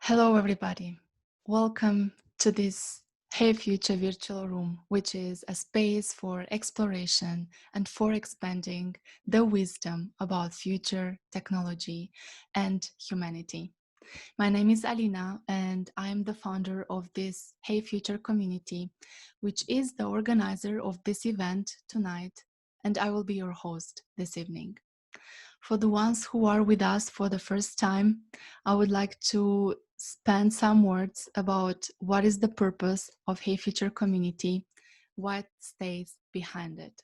Hello, everybody. Welcome to this Hey Future virtual room, which is a space for exploration and for expanding the wisdom about future technology and humanity. My name is Alina, and I am the founder of this Hey Future community, which is the organizer of this event tonight, and I will be your host this evening. For the ones who are with us for the first time, I would like to spend some words about what is the purpose of Hey Future Community, what stays behind it.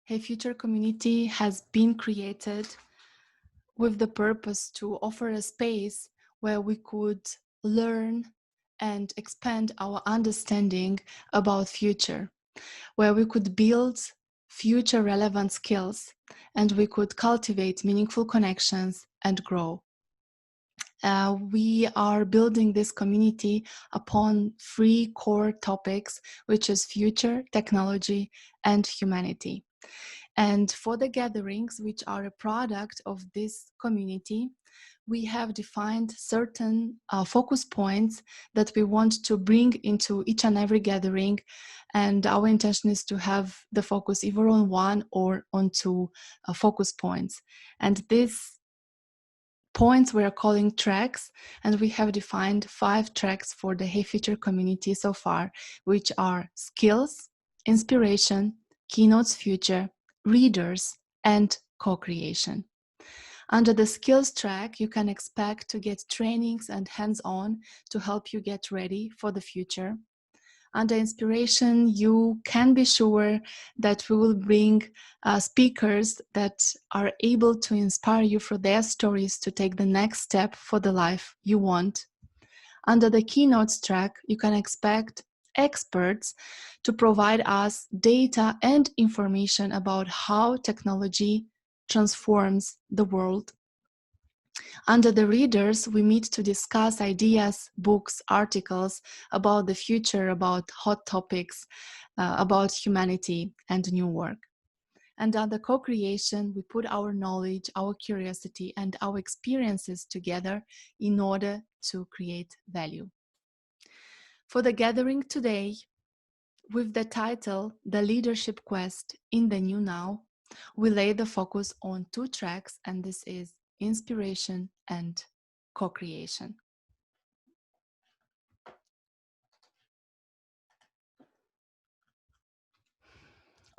Hey Future Community has been created with the purpose to offer a space where we could learn and expand our understanding about future, where we could build future relevant skills and we could cultivate meaningful connections and grow. We are building this community upon three core topics, which is future, technology, and humanity. And for the gatherings, which are a product of this community, we have defined certain focus points that we want to bring into each and every gathering. And our intention is to have the focus either on one or on two focus points. And these points we are calling tracks, and we have defined 5 tracks for the Hey Future community so far, which are skills, inspiration, keynotes future, readers, and co-creation. Under the skills track, you can expect to get trainings and hands-on to help you get ready for the future. Under inspiration, you can be sure that we will bring speakers that are able to inspire you through their stories to take the next step for the life you want. Under the keynotes track, you can expect experts to provide us data and information about how technology transforms the world. Under the readers, we meet to discuss ideas, books, articles about the future, about hot topics, about humanity and new work. And under co-creation, we put our knowledge, our curiosity, and our experiences together in order to create value. For the gathering today, with the title, The Leadership Quest in the New Now, we lay the focus on 2 tracks, and this is inspiration and co-creation.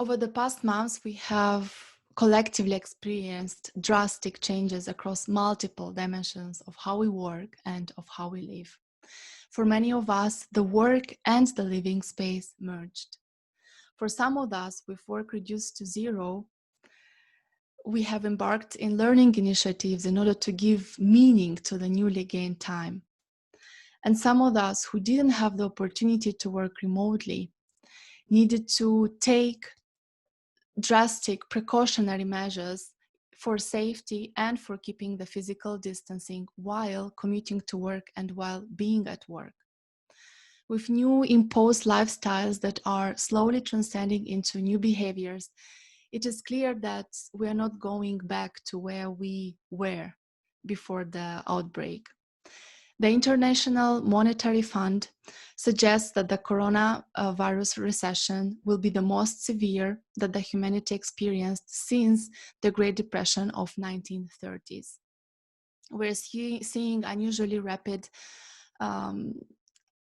Over the past months, we have collectively experienced drastic changes across multiple dimensions of how we work and of how we live. For many of us, the work and the living space merged. For some of us, with work reduced to zero, we have embarked in learning initiatives in order to give meaning to the newly gained time. And some of us who didn't have the opportunity to work remotely needed to take drastic precautionary measures for safety and for keeping the physical distancing while commuting to work and while being at work. With new imposed lifestyles that are slowly transcending into new behaviors, it is clear that we are not going back to where we were before the outbreak. The International Monetary Fund suggests that the coronavirus recession will be the most severe that the humanity experienced since the Great Depression of 1930s. We're seeing unusually rapid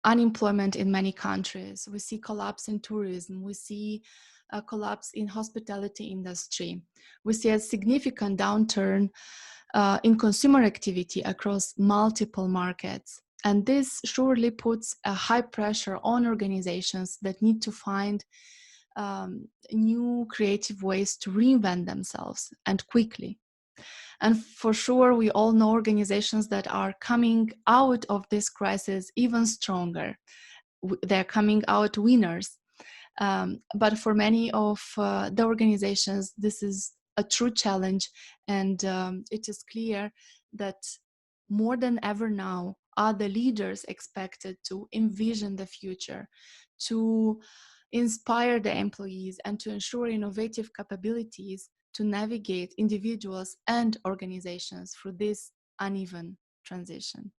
unemployment in many countries. We see collapse in tourism. We see a collapse in hospitality industry. We see a significant downturn in consumer activity across multiple markets. And this surely puts a high pressure on organizations that need to find new creative ways to reinvent themselves and quickly. And for sure, we all know organizations that are coming out of this crisis even stronger. They're coming out winners. But for many of the organizations, this is a true challenge, and it is clear that more than ever now are the leaders expected to envision the future, to inspire the employees, and to ensure innovative capabilities to navigate individuals and organizations through this uneven transition.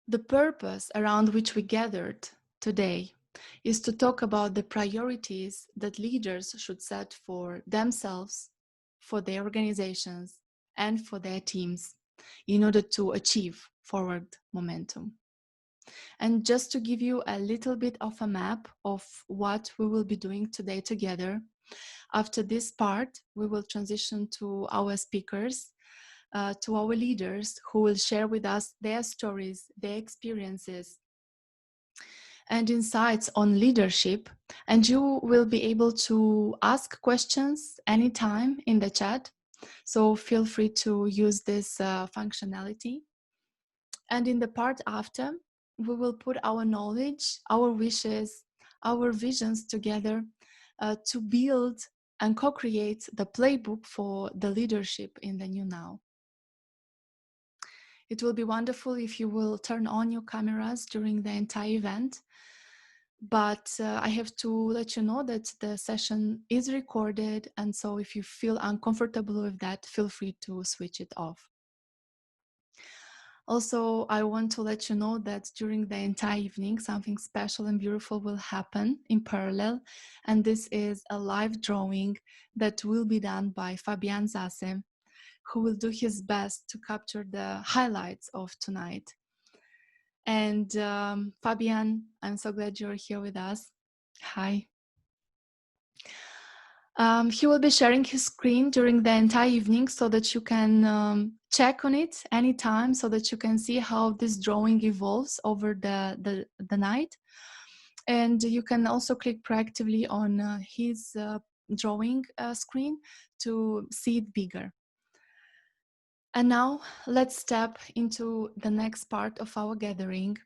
The purpose around which we gathered today is to talk about the priorities that leaders should set for themselves, for their organizations, and for their teams in order to achieve forward momentum. And just to give you a little bit of a map of what we will be doing today together, after this part, we will transition to our speakers, to our leaders who will share with us their stories, their experiences, and insights on leadership. And you will be able to ask questions anytime in the chat. So feel free to use this functionality. And in the part after, we will put our knowledge, our wishes, our visions together to build and co-create the playbook for the leadership in the new now. It will be wonderful if you will turn on your cameras during the entire event. But I have to let you know that the session is recorded. And so if you feel uncomfortable with that, feel free to switch it off. Also, I want to let you know that during the entire evening, something special and beautiful will happen in parallel. And this is a live drawing that will be done by Fabian Zase, who will do his best to capture the highlights of tonight. And Fabian, I'm so glad you're here with us. Hi. He will be sharing his screen during the entire evening so that you can check on it anytime, so that you can see how this drawing evolves over the night. And you can also click proactively on his drawing screen to see it bigger. And now let's step into the next part of our gathering,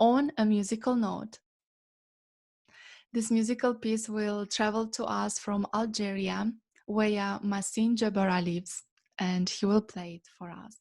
On a Musical Note. This musical piece will travel to us from Algeria, where Massine Jabara lives, and he will play it for us.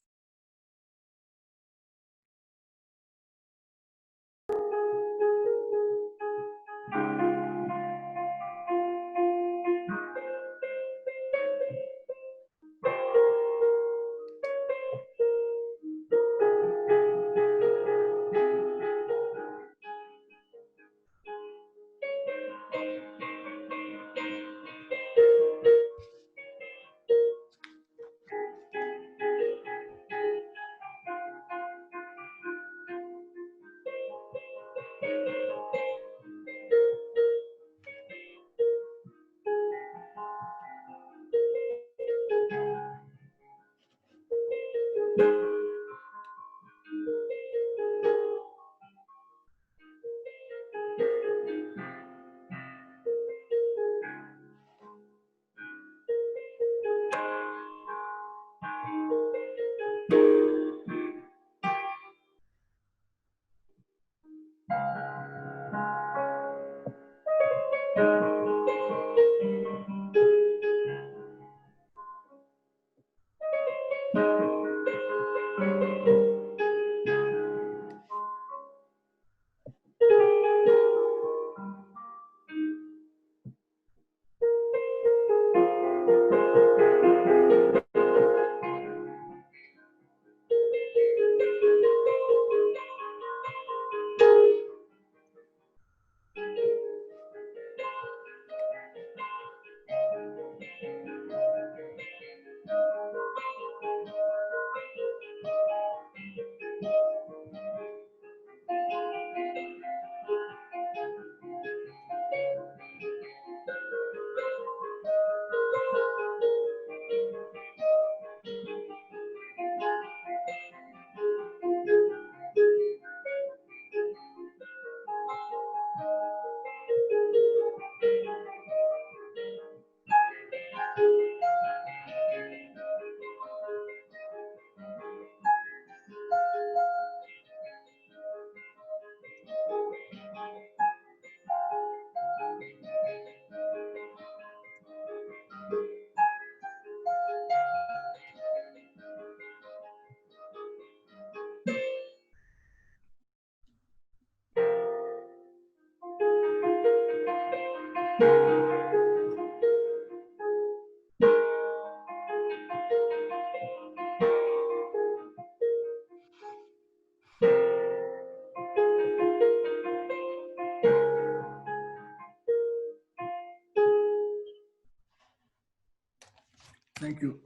Thank you.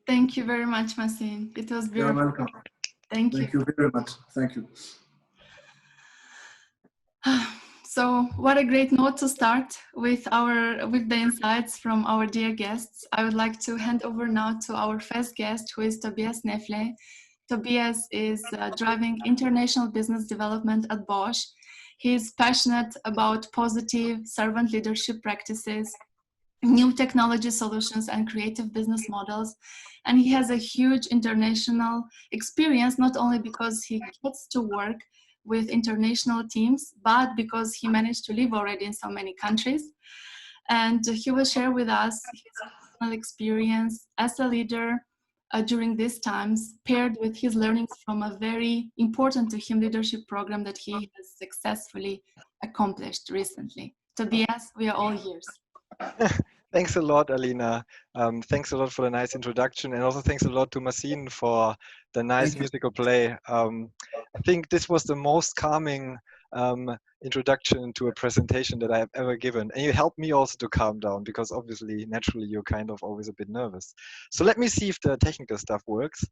Thank you very much, Masin. It was You're beautiful. welcome. Thank you. Thank you very much. Thank you. So, what a great note to start with the insights from our dear guests. I would like to hand over now to our first guest, who is Tobias Nefle. Tobias is driving international business development at Bosch. He is passionate about positive servant leadership practices, new technology solutions, and creative business models. And he has a huge international experience, not only because he gets to work with international teams, but because he managed to live already in so many countries. And he will share with us his personal experience as a leader during these times, paired with his learnings from a very important to him leadership program that he has successfully accomplished recently. Tobias, we are all ears. Thanks a lot, Alina. Thanks a lot for the nice introduction, and also thanks a lot to Masin for the nice musical play. I think this was the most calming introduction to a presentation that I have ever given, and you helped me also to calm down because obviously, naturally, you're kind of always a bit nervous. So let me see if the technical stuff works.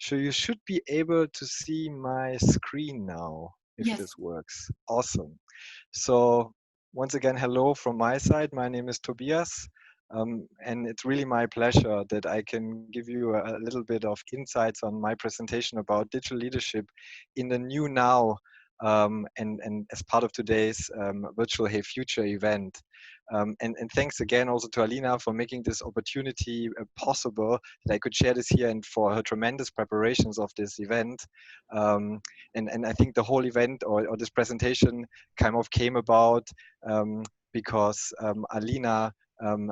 So you should be able to see my screen now, if Yes. this works. Awesome. So once again, hello from my side. My name is Tobias. And it's really my pleasure that I can give you a little bit of insights on my presentation about digital leadership in the new now, and as part of today's virtual Hey Future event. And thanks again also to Alina for making this opportunity possible that I could share this here, and for her tremendous preparations of this event. And I think the whole event, or this presentation came about because Alina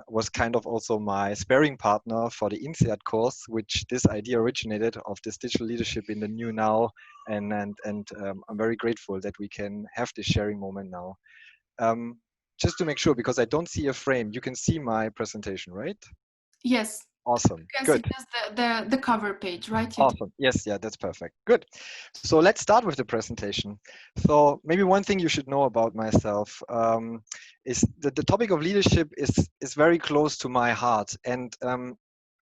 was kind of also my sparring partner for the INSEAD course, which this idea originated of this digital leadership in the new now. And I'm very grateful that we can have this sharing moment now. Just to make sure, because I don't see a frame, you can see my presentation, right? Yes. Awesome. You can Good. see just the cover page, right? Awesome. Yes, yeah, that's perfect. Good. So let's start with the presentation. So maybe one thing you should know about myself is that the topic of leadership is very close to my heart. And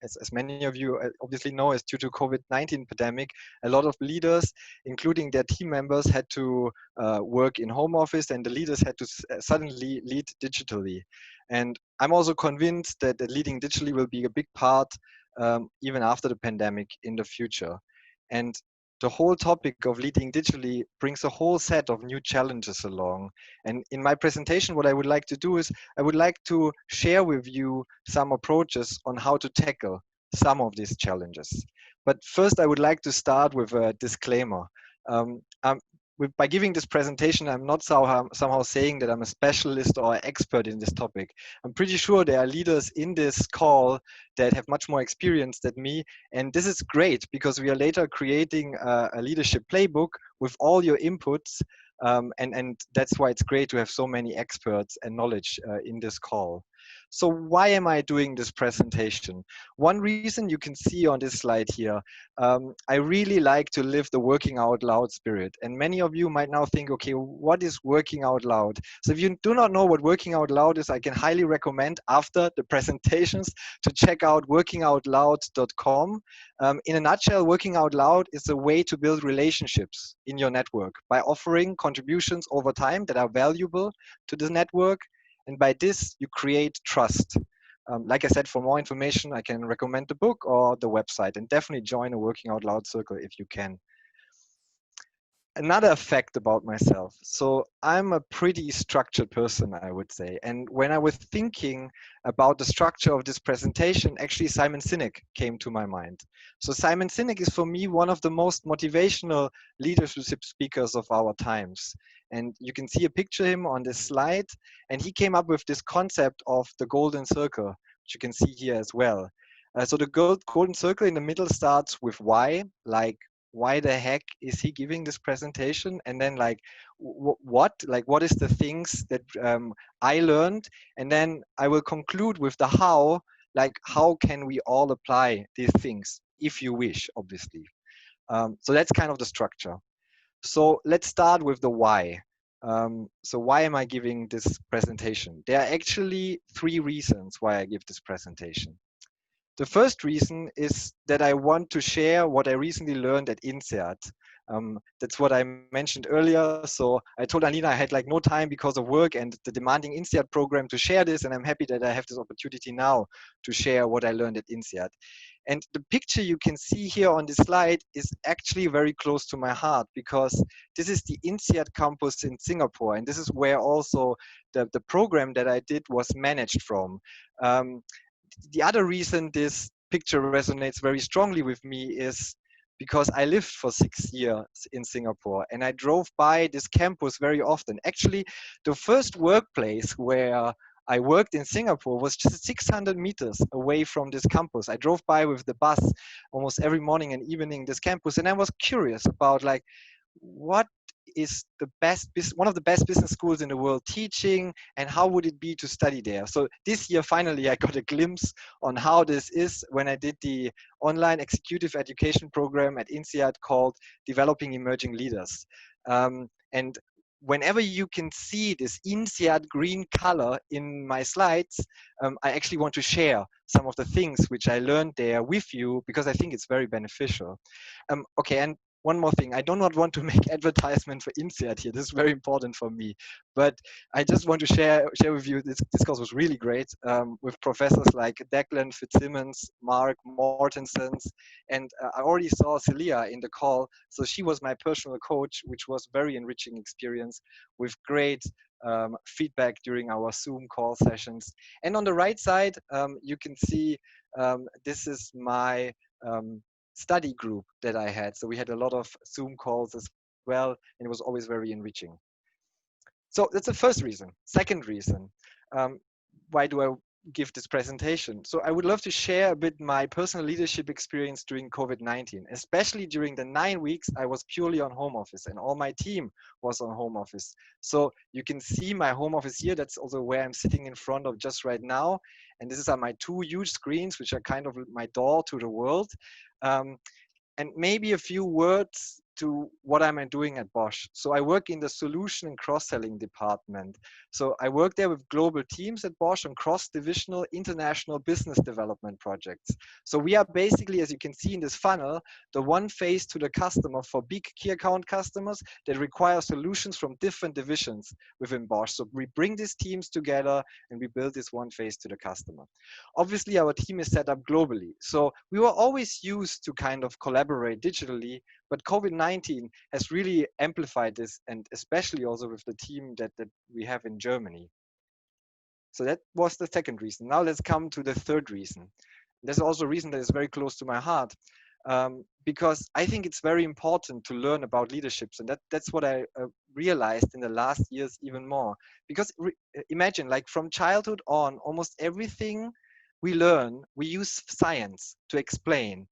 as many of you obviously know, is due to COVID-19 pandemic, a lot of leaders, including their team members, had to work in home office, and the leaders had to suddenly lead digitally. And I'm also convinced that leading digitally will be a big part even after the pandemic in the future. And the whole topic of leading digitally brings a whole set of new challenges along. And in my presentation, what I would like to do is I would like to share with you some approaches on how to tackle some of these challenges. But first, I would like to start with a disclaimer. By giving this presentation, I'm not somehow saying that I'm a specialist or expert in this topic. I'm pretty sure there are leaders in this call that have much more experience than me. And this is great because we are later creating a leadership playbook with all your inputs. And that's why it's great to have so many experts and knowledge in this call. So why am I doing this presentation? One reason you can see on this slide here, I really like to live the working out loud spirit. And many of you might now think, okay, what is working out loud? So if you do not know what working out loud is, I can highly recommend after the presentations to check out workingoutloud.com. In a nutshell, working out loud is a way to build relationships in your network by offering contributions over time that are valuable to the network. And by this, you create trust. Like I said, for more information, I can recommend the book or the website, and definitely join a Working Out Loud circle if you can. Another fact about myself. So I'm a pretty structured person, I would say. And when I was thinking about the structure of this presentation, actually Simon Sinek came to my mind. So Simon Sinek is for me one of the most motivational leadership speakers of our times. And you can see a picture of him on this slide. And he came up with this concept of the golden circle, which you can see here as well. So the golden circle in the middle starts with why, like, why the heck is he giving this presentation? And then like, what is the things that I learned? And then I will conclude with the how, like how can we all apply these things if you wish, obviously. So that's kind of the structure. So let's start with the why. So why am I giving this presentation? There are actually 3 reasons why I give this presentation. The first reason is that I want to share what I recently learned at INSEAD. That's what I mentioned earlier. So I told Alina I had like no time because of work and the demanding INSEAD program to share this, and I'm happy that I have this opportunity now to share what I learned at INSEAD. And the picture you can see here on this slide is actually very close to my heart, because this is the INSEAD campus in Singapore, and this is where also the program that I did was managed from. Um, the other reason this picture resonates very strongly with me is because I lived for 6 years in Singapore and I drove by this campus very often. Actually, the first workplace where I worked in Singapore was just 600 meters away from this campus. I drove by with the bus almost every morning and evening this campus, and I was curious about like what is one of the best business schools in the world teaching, and how would it be to study there. So this year finally I got a glimpse on how this is when I did the online executive education program at INSEAD called Developing Emerging Leaders. And whenever you can see this INSEAD green color in my slides, I actually want to share some of the things which I learned there with you, because I think it's very beneficial. Okay, and one more thing, I do not want to make advertisement for INSEAD here. This is very important for me, but I just want to share with you this course was really great, with professors like Declan Fitzsimmons, Mark Mortensons, and I already saw Celia in the call. So she was my personal coach, which was very enriching experience with great feedback during our Zoom call sessions. And on the right side, you can see this is my study group that I had. So we had a lot of Zoom calls as well, and it was always very enriching. So that's the first reason. Second reason, um, why do I give this presentation? So I would love to share a bit my personal leadership experience during COVID-19, especially during the 9 weeks I was purely on home office and all my team was on home office. So you can see my home office here. That's also where I'm sitting in front of just right now. And this is my two huge screens, which are kind of my door to the world. Um, and maybe a few words to what am I doing at Bosch. So I work in the solution and cross-selling department. So I work there with global teams at Bosch on cross-divisional international business development projects. So we are basically, as you can see in this funnel, the one face to the customer for big key account customers that require solutions from different divisions within Bosch. So we bring these teams together and we build this one face to the customer. Obviously, our team is set up globally. So we were always used to kind of collaborate digitally, but COVID-19 has really amplified this, and especially also with the team that we have in Germany. So that was the second reason. Now let's come to the third reason. There's also a reason that is very close to my heart, because I think it's very important to learn about leaderships, and that's what I realized in the last years even more. Because imagine, like from childhood on, almost everything we learn, we use science to explain.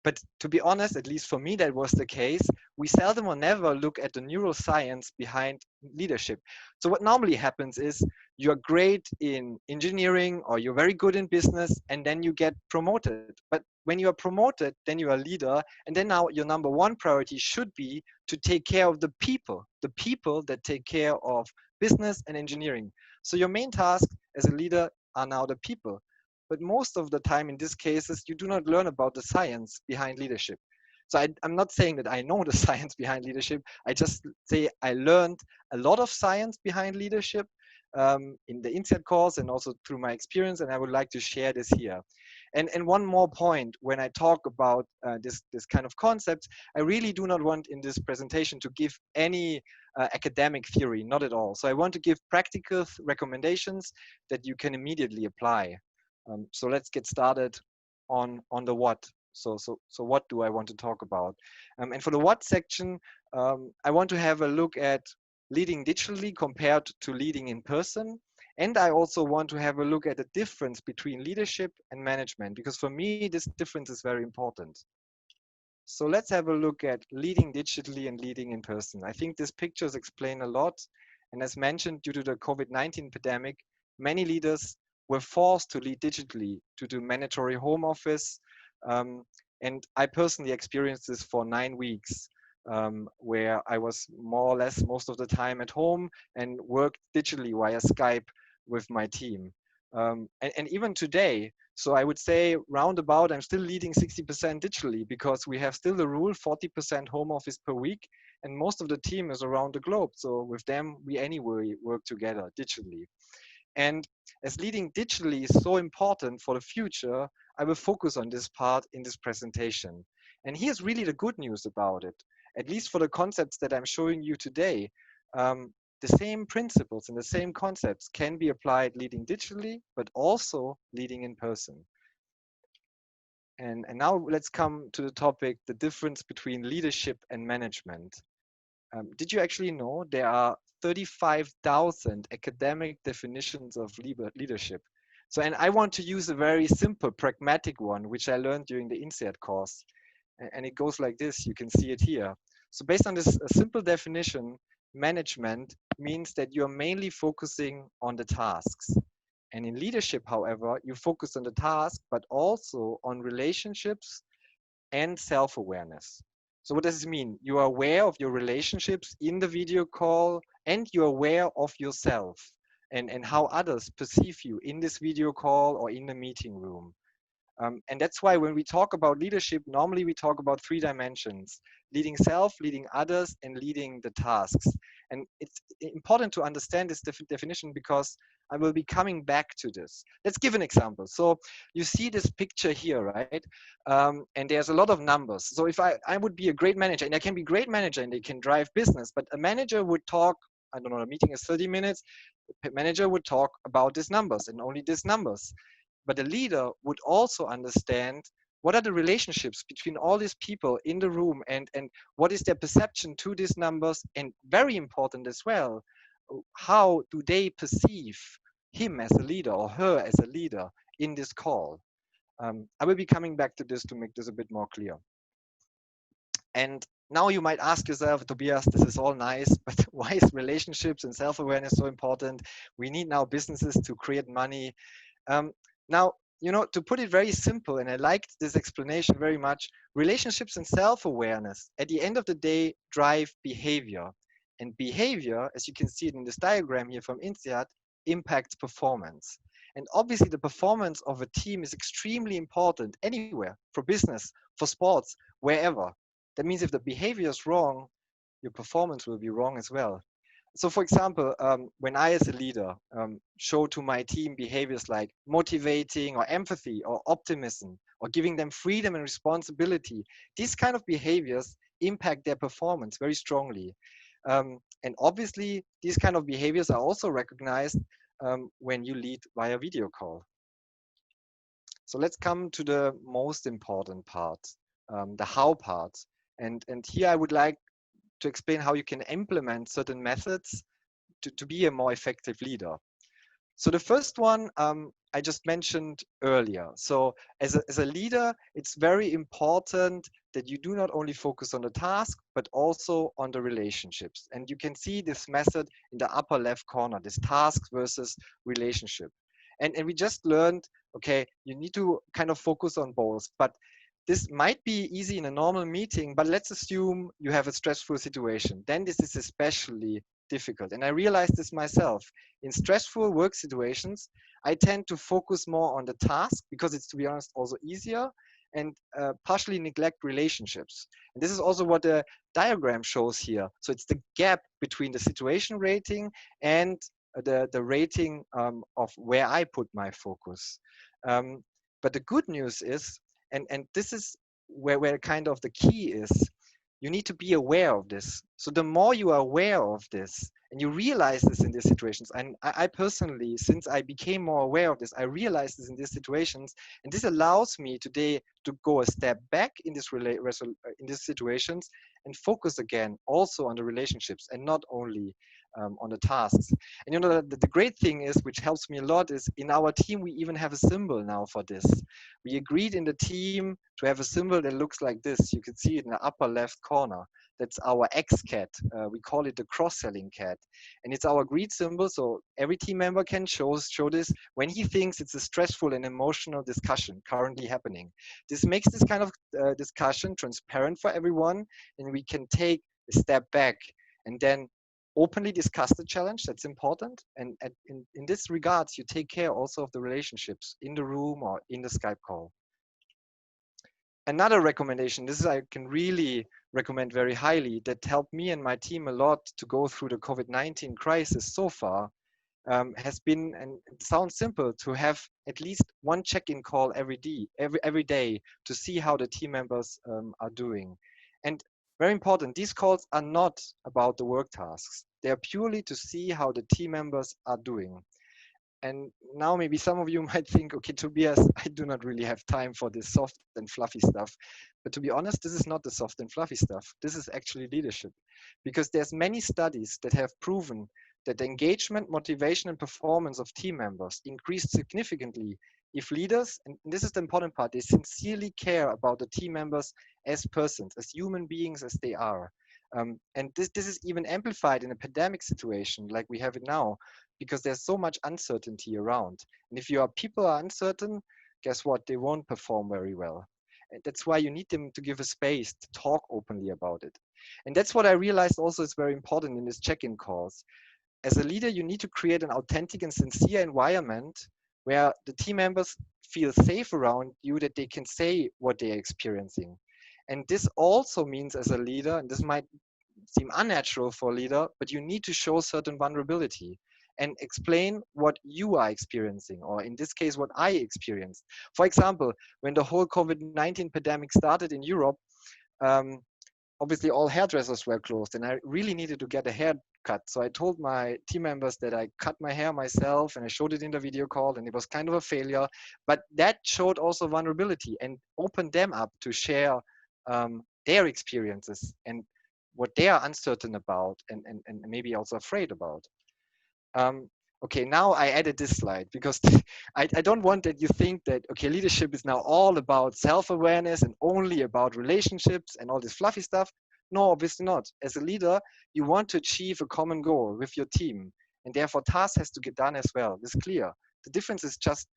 But to be honest, at least for me, that was the case. We seldom or never look at the neuroscience behind leadership. So what normally happens is you're great in engineering or you're very good in business, and then you get promoted. But when you are promoted, then you are a leader, and then now your number one priority should be to take care of the people that take care of business and engineering. So your main task as a leader are now the people. But most of the time in these cases, you do not learn about the science behind leadership. So I'm not saying that I know the science behind leadership. I just say I learned a lot of science behind leadership in the INSEAD course and also through my experience, and I would like to share this here. And one more point, when I talk about this kind of concepts, I really do not want in this presentation to give any academic theory, not at all. So I want to give practical recommendations that you can immediately apply. So let's get started on the what. So what do I want to talk about? And for the what section, I want to have a look at leading digitally compared to leading in person. And I also want to have a look at the difference between leadership and management, because for me, this difference is very important. So let's have a look at leading digitally and leading in person. I think these pictures explain a lot. And as mentioned, due to the COVID-19 pandemic, many leaders were forced to lead digitally due to mandatory home office. And I personally experienced this for 9 weeks, where I was more or less most of the time at home and worked digitally via Skype with my team. And even today, so I would say roundabout, I'm still leading 60% digitally because we have still the rule 40% home office per week, and most of the team is around the globe. So with them, we anyway work together digitally. And as leading digitally is so important for the future, I will focus on this part in this presentation. And here's really the good news about it, at least for the concepts that I'm showing you today. The same principles and the same concepts can be applied leading digitally, but also leading in person. And now let's come to the topic, the difference between leadership and management. Did you actually know there are 35,000 academic definitions of leadership? So, and I want to use a very simple, pragmatic one, which I learned during the INSEAD course. And it goes like this, you can see it here. So based on this simple definition, management means that you're mainly focusing on the tasks. And in leadership, however, you focus on the task, but also on relationships and self-awareness. So what does this mean? You are aware of your relationships in the video call, and you're aware of yourself and how others perceive you in this video call or in the meeting room. And that's why when we talk about leadership, normally we talk about three dimensions: leading self, leading others, and leading the tasks. And it's important to understand this definition because I will be coming back to this. Let's give an example. So you see this picture here, right? And there's a lot of numbers. So if I would be a great manager, and I can be a great manager and they can drive business, but a manager would talk, I don't know, a meeting is 30 minutes, the manager would talk about these numbers and only these numbers. But the leader would also understand what are the relationships between all these people in the room, and what is their perception to these numbers, and very important as well, how do they perceive him as a leader or her as a leader in this call. I will be coming back to this to make this a bit more clear. And now you might ask yourself, Tobias, this is all nice, but why is relationships and self-awareness so important? We need now businesses to create money. Now, to put it very simple, and I liked this explanation very much, relationships and self-awareness at the end of the day drive behavior. And behavior, as you can see it in this diagram here from INSEAD, impacts performance. And obviously the performance of a team is extremely important anywhere, for business, for sports, wherever. That means if the behavior is wrong, your performance will be wrong as well. So for example, when I as a leader show to my team behaviors like motivating or empathy or optimism or giving them freedom and responsibility, these kind of behaviors impact their performance very strongly. And obviously, these kind of behaviors are also recognized when you lead via video call. So let's come to the most important part, the how part. And here I would like to explain how you can implement certain methods to be a more effective leader. So the first one I just mentioned earlier. So as a leader, it's very important that you do not only focus on the task, but also on the relationships. And you can see this method in the upper left corner, this task versus relationship. And we just learned, okay, you need to kind of focus on both. But this might be easy in a normal meeting, but let's assume you have a stressful situation. Then this is especially difficult. And I realized this myself. In stressful work situations, I tend to focus more on the task because it's, to be honest, also easier, and partially neglect relationships. And this is also what the diagram shows here. So it's the gap between the situation rating and the rating of where I put my focus. But the good news is, and this is where kind of the key is, you need to be aware of this. So the more you are aware of this and you realize this in these situations, and I personally, since I became more aware of this, I realized this in these situations, and this allows me today to go a step back in these situations and focus again also on the relationships and not only on the tasks. And the great thing is, which helps me a lot, is in our team we even have a symbol now for this. We agreed in the team to have a symbol that looks like this. You can see it in the upper left corner. That's our X cat. We call it the cross-selling cat. And it's our agreed symbol, so every team member can show this when he thinks it's a stressful and emotional discussion currently happening. This makes this kind of discussion transparent for everyone, and we can take a step back and then openly discuss the challenge. That's important. And in this regards, you take care also of the relationships in the room or in the Skype call. Another recommendation, this is I can really recommend very highly, that helped me and my team a lot to go through the COVID-19 crisis so far, has been, and it sounds simple, to have at least one check-in call every day to see how the team members are doing. And very important, these calls are not about the work tasks. They are purely to see how the team members are doing. And now maybe some of you might think, okay, Tobias, I do not really have time for this soft and fluffy stuff. But to be honest, this is not the soft and fluffy stuff. This is actually leadership. Because there's many studies that have proven that the engagement, motivation, and performance of team members increased significantly if leaders, and this is the important part, they sincerely care about the team members as persons, as human beings as they are. And this is even amplified in a pandemic situation like we have it now, because there's so much uncertainty around. And if your people are uncertain, guess what? They won't perform very well. And that's why you need them to give a space to talk openly about it. And that's what I realized also is very important in these check-in calls. As a leader, you need to create an authentic and sincere environment where the team members feel safe around you, that they can say what they're experiencing. And this also means, as a leader, and this might seem unnatural for a leader, but you need to show certain vulnerability and explain what you are experiencing, or in this case, what I experienced. For example, when the whole COVID-19 pandemic started in Europe, um, obviously all hairdressers were closed, and I really needed to get a haircut. So I told my team members that I cut my hair myself, and I showed it in the video call, and it was kind of a failure. But that showed also vulnerability and opened them up to share their experiences and what they are uncertain about, and maybe also afraid about. Um, okay, now I added this slide because I don't want that you think that, okay, leadership is now all about self-awareness and only about relationships and all this fluffy stuff. No, obviously not. As a leader, you want to achieve a common goal with your team, and therefore task has to get done as well. It's clear. The difference is just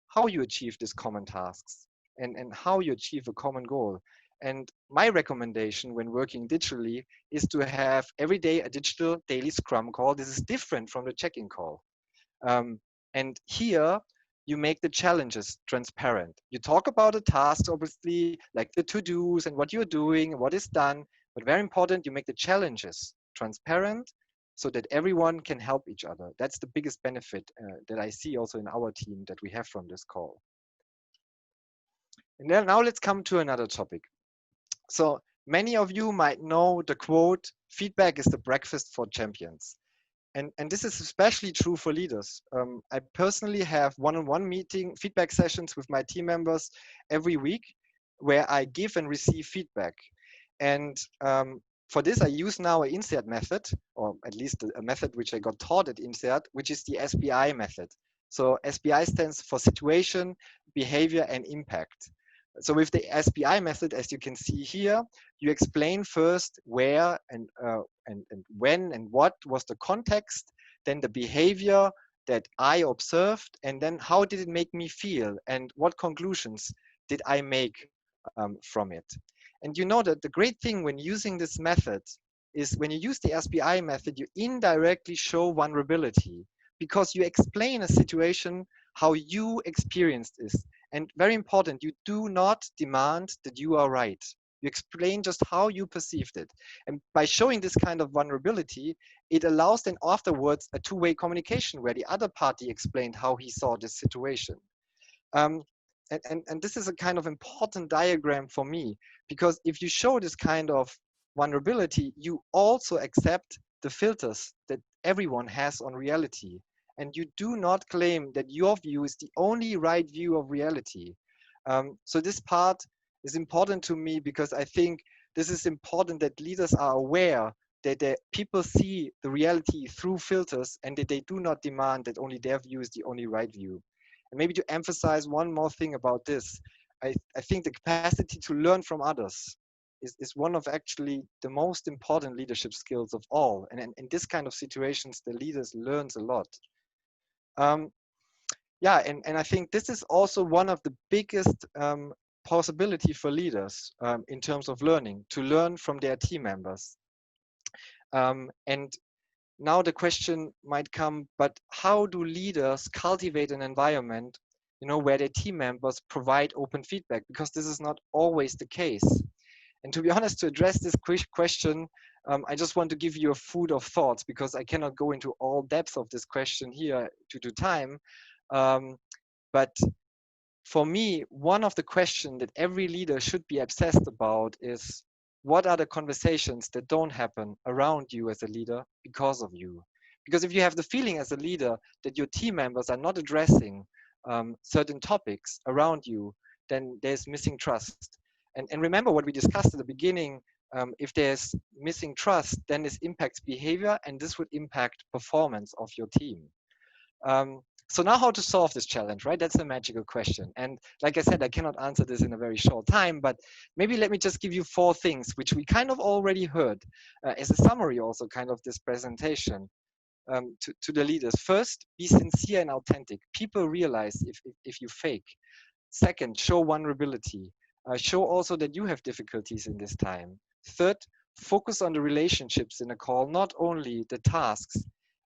how you achieve these common tasks, and how you achieve a common goal. And my recommendation when working digitally is to have every day a digital daily scrum call. This is different from the check-in call. And here you make the challenges transparent. You talk about the tasks, obviously, like the to-dos and what you're doing, what is done, but very important, you make the challenges transparent so that everyone can help each other. That's the biggest benefit that I see also in our team that we have from this call. And then now let's come to another topic. So many of you might know the quote, feedback is the breakfast for champions. And this is especially true for leaders. I personally have one-on-one meeting feedback sessions with my team members every week where I give and receive feedback. And for this, I use now an INSEAD method, or at least a method which I got taught at INSEAD, which is the SBI method. So SBI stands for situation, behavior, and impact. So with the SBI method, as you can see here, you explain first where and when and what was the context, then the behavior that I observed, and then how did it make me feel, and what conclusions did I make from it. And you know that the great thing when using this method is when you use the SBI method, you indirectly show vulnerability because you explain a situation how you experienced this. And very important, you do not demand that you are right. You explain just how you perceived it. And by showing this kind of vulnerability, it allows then afterwards a two-way communication where the other party explained how he saw this situation. And this is a kind of important diagram for me, because if you show this kind of vulnerability, you also accept the filters that everyone has on reality. And you do not claim that your view is the only right view of reality. So this part is important to me because I think this is important that leaders are aware that people see the reality through filters and that they do not demand that only their view is the only right view. And maybe to emphasize one more thing about this, I think the capacity to learn from others is one of actually the most important leadership skills of all. And in this kind of situations, the leaders learns a lot. Yeah, and I think this is also one of the biggest possibility for leaders in terms of learning, to learn from their team members. And now the question might come, but how do leaders cultivate an environment, where their team members provide open feedback? Because this is not always the case. And to be honest, to address this question, I just want to give you a food of thoughts, because I cannot go into all depth of this question here due to time. But for me, one of the questions that every leader should be obsessed about is, what are the conversations that don't happen around you as a leader because of you? Because if you have the feeling as a leader that your team members are not addressing certain topics around you, then there's missing trust. And remember what we discussed at the beginning, if there's missing trust, then this impacts behavior, and this would impact performance of your team. So now how to solve this challenge, right? That's a magical question. And like I said, I cannot answer this in a very short time, but maybe let me just give you 4 things, which we kind of already heard as a summary also kind of this presentation to the leaders. First, be sincere and authentic. People realize if you fake. Second, show vulnerability. Show also that you have difficulties in this time. Third, focus on the relationships in a call, not only the tasks.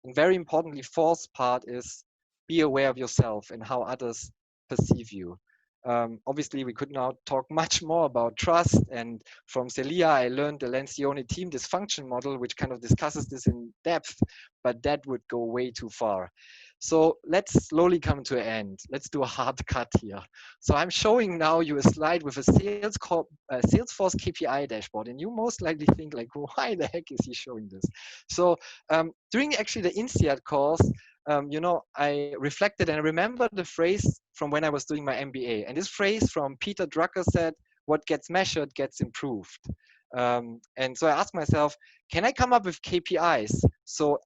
And very importantly, fourth part is be aware of yourself and how others perceive you. Obviously, we could now talk much more about trust. And from Celia, I learned the Lencioni team dysfunction model, which kind of discusses this in depth, but that would go way too far. So let's slowly come to an end. Let's do a hard cut here. So I'm showing now you a slide with a Salesforce KPI dashboard, and you most likely think like, why the heck is he showing this? So during actually the INSEAD course, I reflected and I remember the phrase from when I was doing my MBA. And this phrase from Peter Drucker said, what gets measured gets improved. And so I asked myself, can I come up with KPIs? So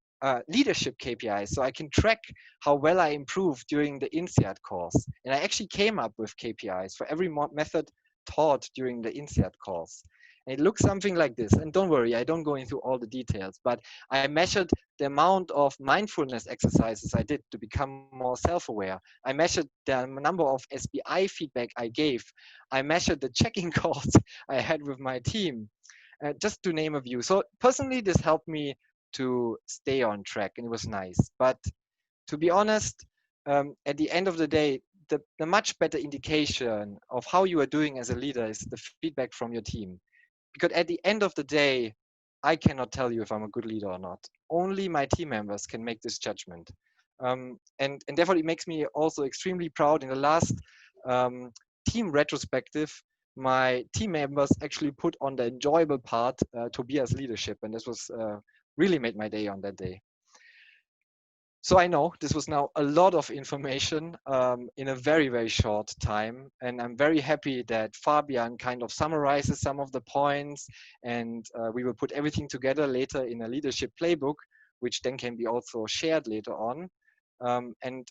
leadership KPIs, so I can track how well I improved during the INSEAD course. And I actually came up with KPIs for every method taught during the INSEAD course. And it looks something like this. And don't worry, I don't go into all the details, but I measured the amount of mindfulness exercises I did to become more self-aware. I measured the number of SBI feedback I gave. I measured the checking calls I had with my team, just to name a few. So personally, this helped me to stay on track, and it was nice. But to be honest, at the end of the day, the much better indication of how you are doing as a leader is the feedback from your team. Because at the end of the day, I cannot tell you if I'm a good leader or not. Only my team members can make this judgment. And therefore, it makes me also extremely proud. In the last team retrospective, my team members actually put on the enjoyable part Tobias' leadership. And this was really made my day on that day. So I know this was now a lot of information in a very, very short time. And I'm very happy that Fabian kind of summarizes some of the points, and we will put everything together later in a leadership playbook, which then can be also shared later on. And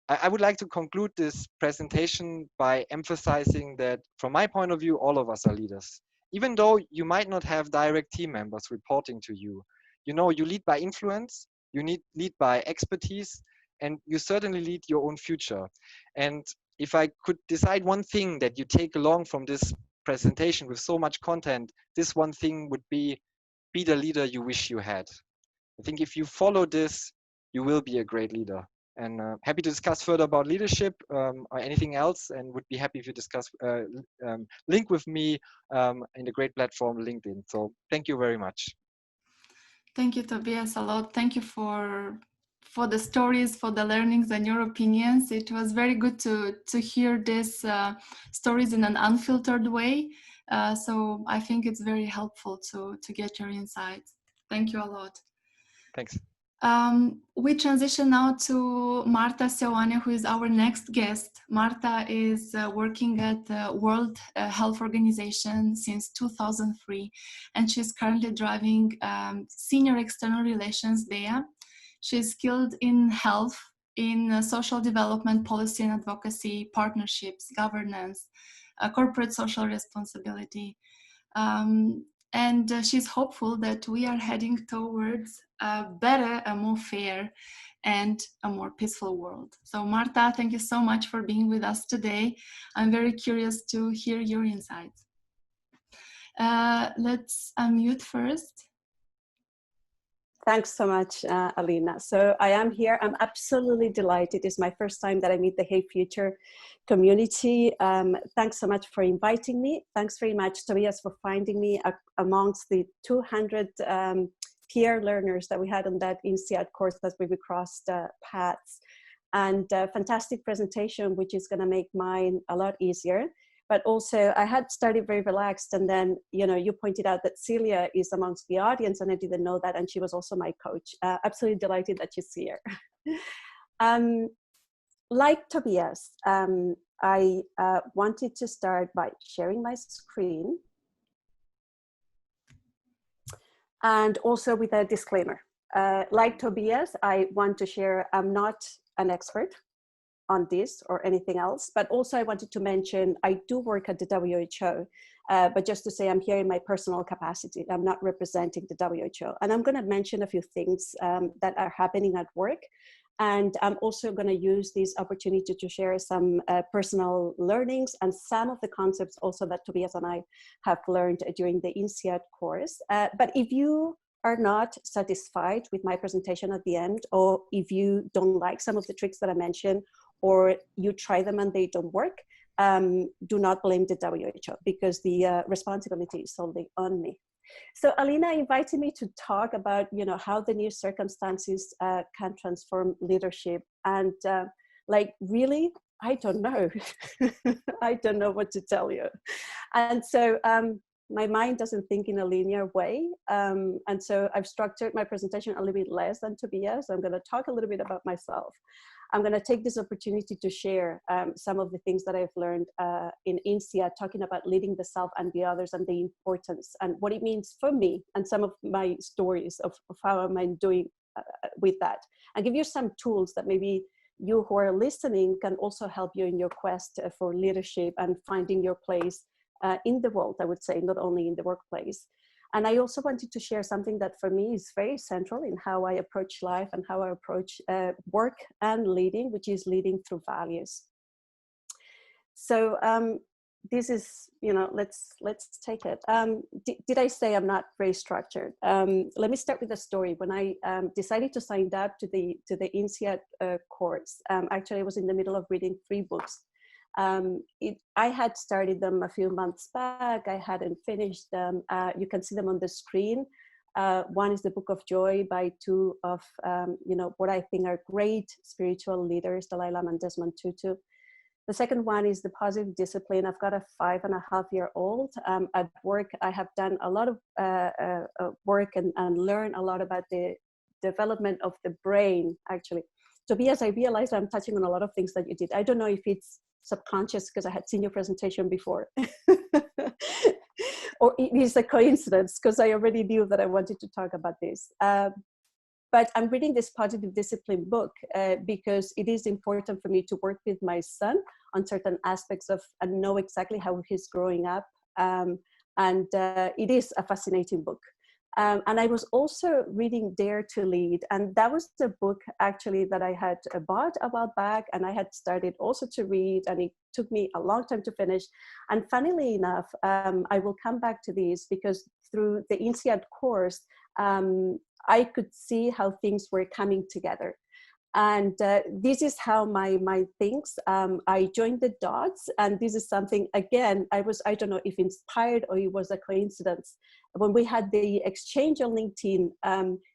I would like to conclude this presentation by emphasizing that from my point of view, all of us are leaders. Even though you might not have direct team members reporting to you, you lead by influence, you lead by expertise, and you certainly lead your own future. And if I could decide one thing that you take along from this presentation with so much content, this one thing would be the leader you wish you had. I think if you follow this, you will be a great leader. And happy to discuss further about leadership or anything else, and would be happy if you discuss, link with me in the great platform LinkedIn. So thank you very much. Thank you, Tobias, a lot. Thank you for the stories, for the learnings and your opinions. It was very good to hear these stories in an unfiltered way. So I think it's very helpful to get your insights. Thank you a lot. Thanks. We transition now to Marta Seoane, who is our next guest. Marta is working at the World Health Organization since 2003, and she's currently driving senior external relations there. She's skilled in health, in social development, policy and advocacy, partnerships, governance, corporate social responsibility. And she's hopeful that we are heading towards a better, a more fair, and a more peaceful world. So Marta, thank you so much for being with us today. I'm very curious to hear your insights. Let's unmute first. Thanks so much, Alina. So I am here. I'm absolutely delighted. It's my first time that I meet the Hey Future community. Thanks so much for inviting me. Thanks very much, Tobias, for finding me amongst the 200 peer learners that we had on that INSEAD course that we crossed paths. And fantastic presentation, which is going to make mine a lot easier. But also I had started very relaxed, and then, you know, you pointed out that Celia is amongst the audience, and I didn't know that, and she was also my coach. Absolutely delighted that she's here. Like Tobias, I wanted to start by sharing my screen, and also with a disclaimer. Like Tobias, I want to share, I'm not an expert on this or anything else, but also I wanted to mention I do work at the WHO, but just to say I'm here in my personal capacity. I'm not representing the WHO, and I'm going to mention a few things that are happening at work, and I'm also going to use this opportunity to share some personal learnings and some of the concepts also that Tobias and I have learned during the INSEAD course. But if you are not satisfied with my presentation at the end, or if you don't like some of the tricks that I mentioned, or you try them and they don't work, do not blame the WHO, because the responsibility is solely on me. So Alina invited me to talk about, you know, how the new circumstances can transform leadership. And like, really, I don't know. I don't know what to tell you. And so my mind doesn't think in a linear way. And so I've structured my presentation a little bit less than Tobias. I'm going to talk a little bit about myself. I'm going to take this opportunity to share some of the things that I've learned in INSEAD, talking about leading the self and the others, and the importance and what it means for me, and some of my stories of how am I doing with that, and give you some tools that maybe you who are listening can also help you in your quest for leadership and finding your place in the world, I would say, not only in the workplace. And I also wanted to share something that for me is very central in how I approach life and how I approach work and leading, which is leading through values. So this is, you know, let's take it. Did I say I'm not very structured? Let me start with a story. When I decided to sign up to the INSEAD course, actually I was in the middle of reading 3 books. I had started them a few months back. I hadn't finished them. You can see them on the screen. One is the Book of Joy by 2 of, you know, what I think are great spiritual leaders, Dalai Lama and Desmond Tutu. The second one is The Positive Discipline. I've got a 5.5-year-old. At work, I have done a lot of work and learned a lot about the development of the brain, actually. Tobias, I realized I'm touching on a lot of things that you did. I don't know if it's subconscious because I had seen your presentation before. Or it is a coincidence because I already knew that I wanted to talk about this. But I'm reading this Positive Discipline book because it is important for me to work with my son on certain aspects of and know exactly how he's growing up. And it is a fascinating book. And I was also reading Dare to Lead, and that was the book actually that I had bought a while back, and I had started also to read, and it took me a long time to finish. And funnily enough, I will come back to this because through the INSEAD course, I could see how things were coming together. And this is how my mind thinks. I joined the dots, and this is something, again, I don't know if inspired or it was a coincidence. When we had the exchange on LinkedIn,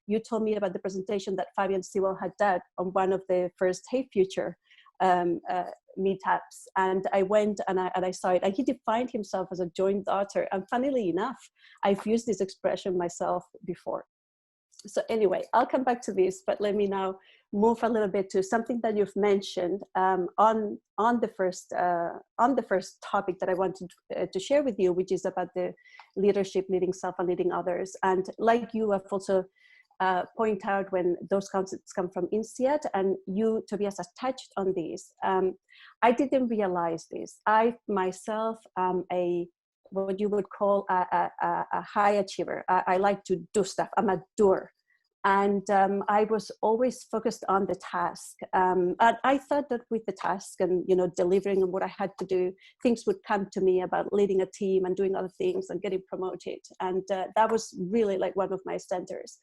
you told me about the presentation that Fabian Sewell had done on one of the first Hey Future meetups. And I went and I saw it, and he defined himself as a joint daughter. And funnily enough, I've used this expression myself before. So anyway, I'll come back to this, but let me now move a little bit to something that you've mentioned on the first topic that I wanted to share with you, which is about the leadership, leading self and leading others. And like you have also point out when those concepts come from INSEAD, and you, Tobias, has touched on this. I didn't realize this. I myself am what you would call a high achiever. I like to do stuff. I'm a doer. And I was always focused on the task. And I thought that with the task and, you know, delivering on what I had to do, things would come to me about leading a team and doing other things and getting promoted. And that was really like one of my centers.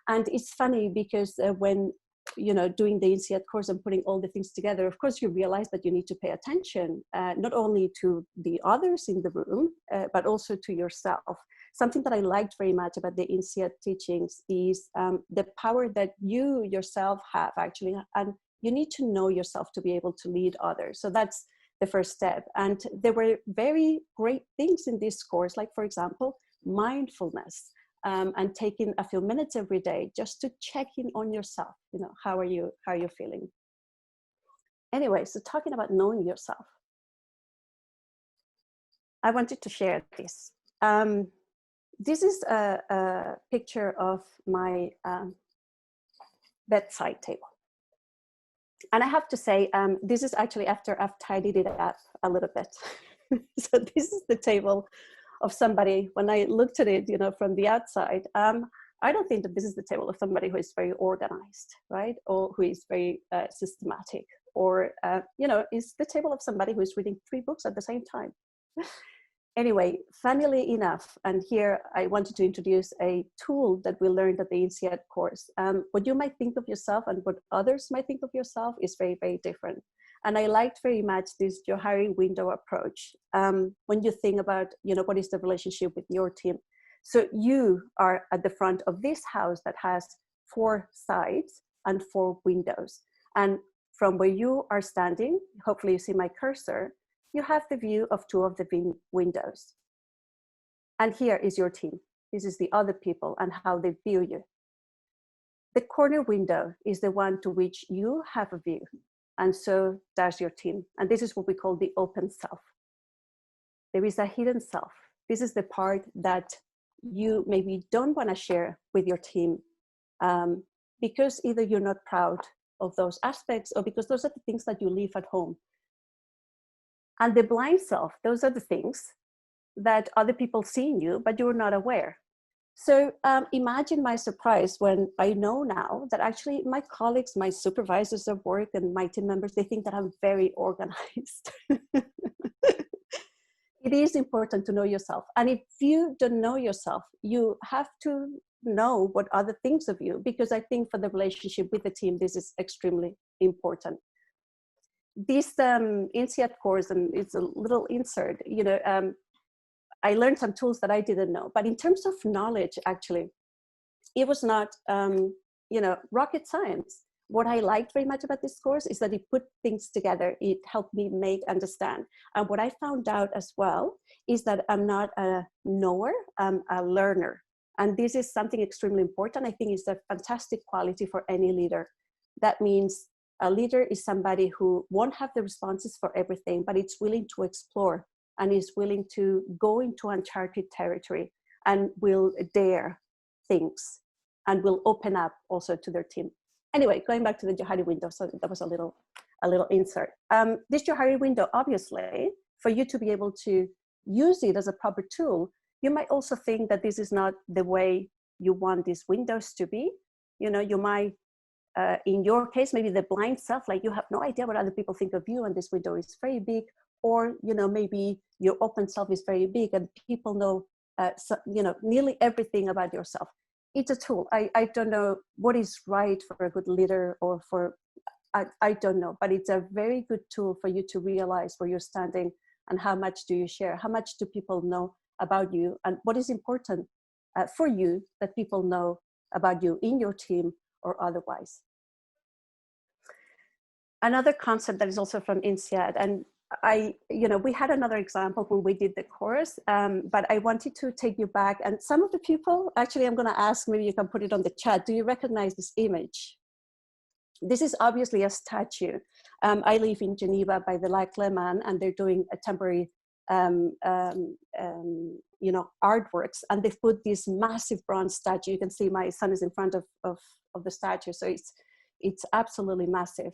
And it's funny because when doing the INSEAD course and putting all the things together, of course you realize that you need to pay attention not only to the others in the room, but also to yourself. Something that I liked very much about the INSEAD teachings is the power that you yourself have actually, and you need to know yourself to be able to lead others. So that's the first step. And there were very great things in this course, like for example, mindfulness. And taking a few minutes every day just to check in on yourself. How are you feeling? Anyway, so talking about knowing yourself, I wanted to share this. This is a picture of my bedside table. And I have to say, this is actually after I've tidied it up a little bit. So this is the table of somebody. When I looked at it, from the outside, I don't think that this is the table of somebody who is very organized, right? Or who is very systematic, or, is the table of somebody who is reading 3 books at the same time. Anyway, funnily enough, and here I wanted to introduce a tool that we learned at the INSEAD course. What you might think of yourself and what others might think of yourself is very, very different. And I liked very much this Johari window approach. When you think about, what is the relationship with your team? So you are at the front of this house that has 4 sides and 4 windows. And from where you are standing, hopefully you see my cursor, you have the view of 2 of the windows. And here is your team. This is the other people and how they view you. The corner window is the one to which you have a view. And so does your team. And this is what we call the open self. There is a hidden self. This is the part that you maybe don't want to share with your team because either you're not proud of those aspects or because those are the things that you leave at home. And the blind self, those are the things that other people see in you, but you're not aware. So imagine my surprise when I know now that actually my colleagues, my supervisors at work and my team members, they think that I'm very organized. It is important to know yourself. And if you don't know yourself, you have to know what other thinks of you, because I think for the relationship with the team, this is extremely important. This INSEAD course, and it's a little insert, I learned some tools that I didn't know, but in terms of knowledge, actually, it was not, rocket science. What I liked very much about this course is that it put things together. It helped me understand. And what I found out as well is that I'm not a knower, I'm a learner. And this is something extremely important. I think it's a fantastic quality for any leader. That means a leader is somebody who won't have the responses for everything, but it's willing to explore and is willing to go into uncharted territory and will dare things and will open up also to their team. Anyway, going back to the Johari window, so that was a little insert. This Johari window, obviously, for you to be able to use it as a proper tool, you might also think that this is not the way you want these windows to be. You might, in your case, maybe the blind self, like you have no idea what other people think of you and this window is very big, or, maybe your open self is very big and people know, nearly everything about yourself. It's a tool. I don't know what is right for a good leader or I don't know, but it's a very good tool for you to realize where you're standing and how much do you share, how much do people know about you, and what is important for you that people know about you in your team or otherwise. Another concept that is also from INSEAD, and we had another example when we did the course, but I wanted to take you back, and some of the people, actually I'm going to ask, maybe you can put it on the chat, do you recognize this image? This is obviously a statue. I live in Geneva by the Lac Léman, and they're doing a temporary artworks, and they've put this massive bronze statue. You can see my son is in front of the statue, so it's absolutely massive.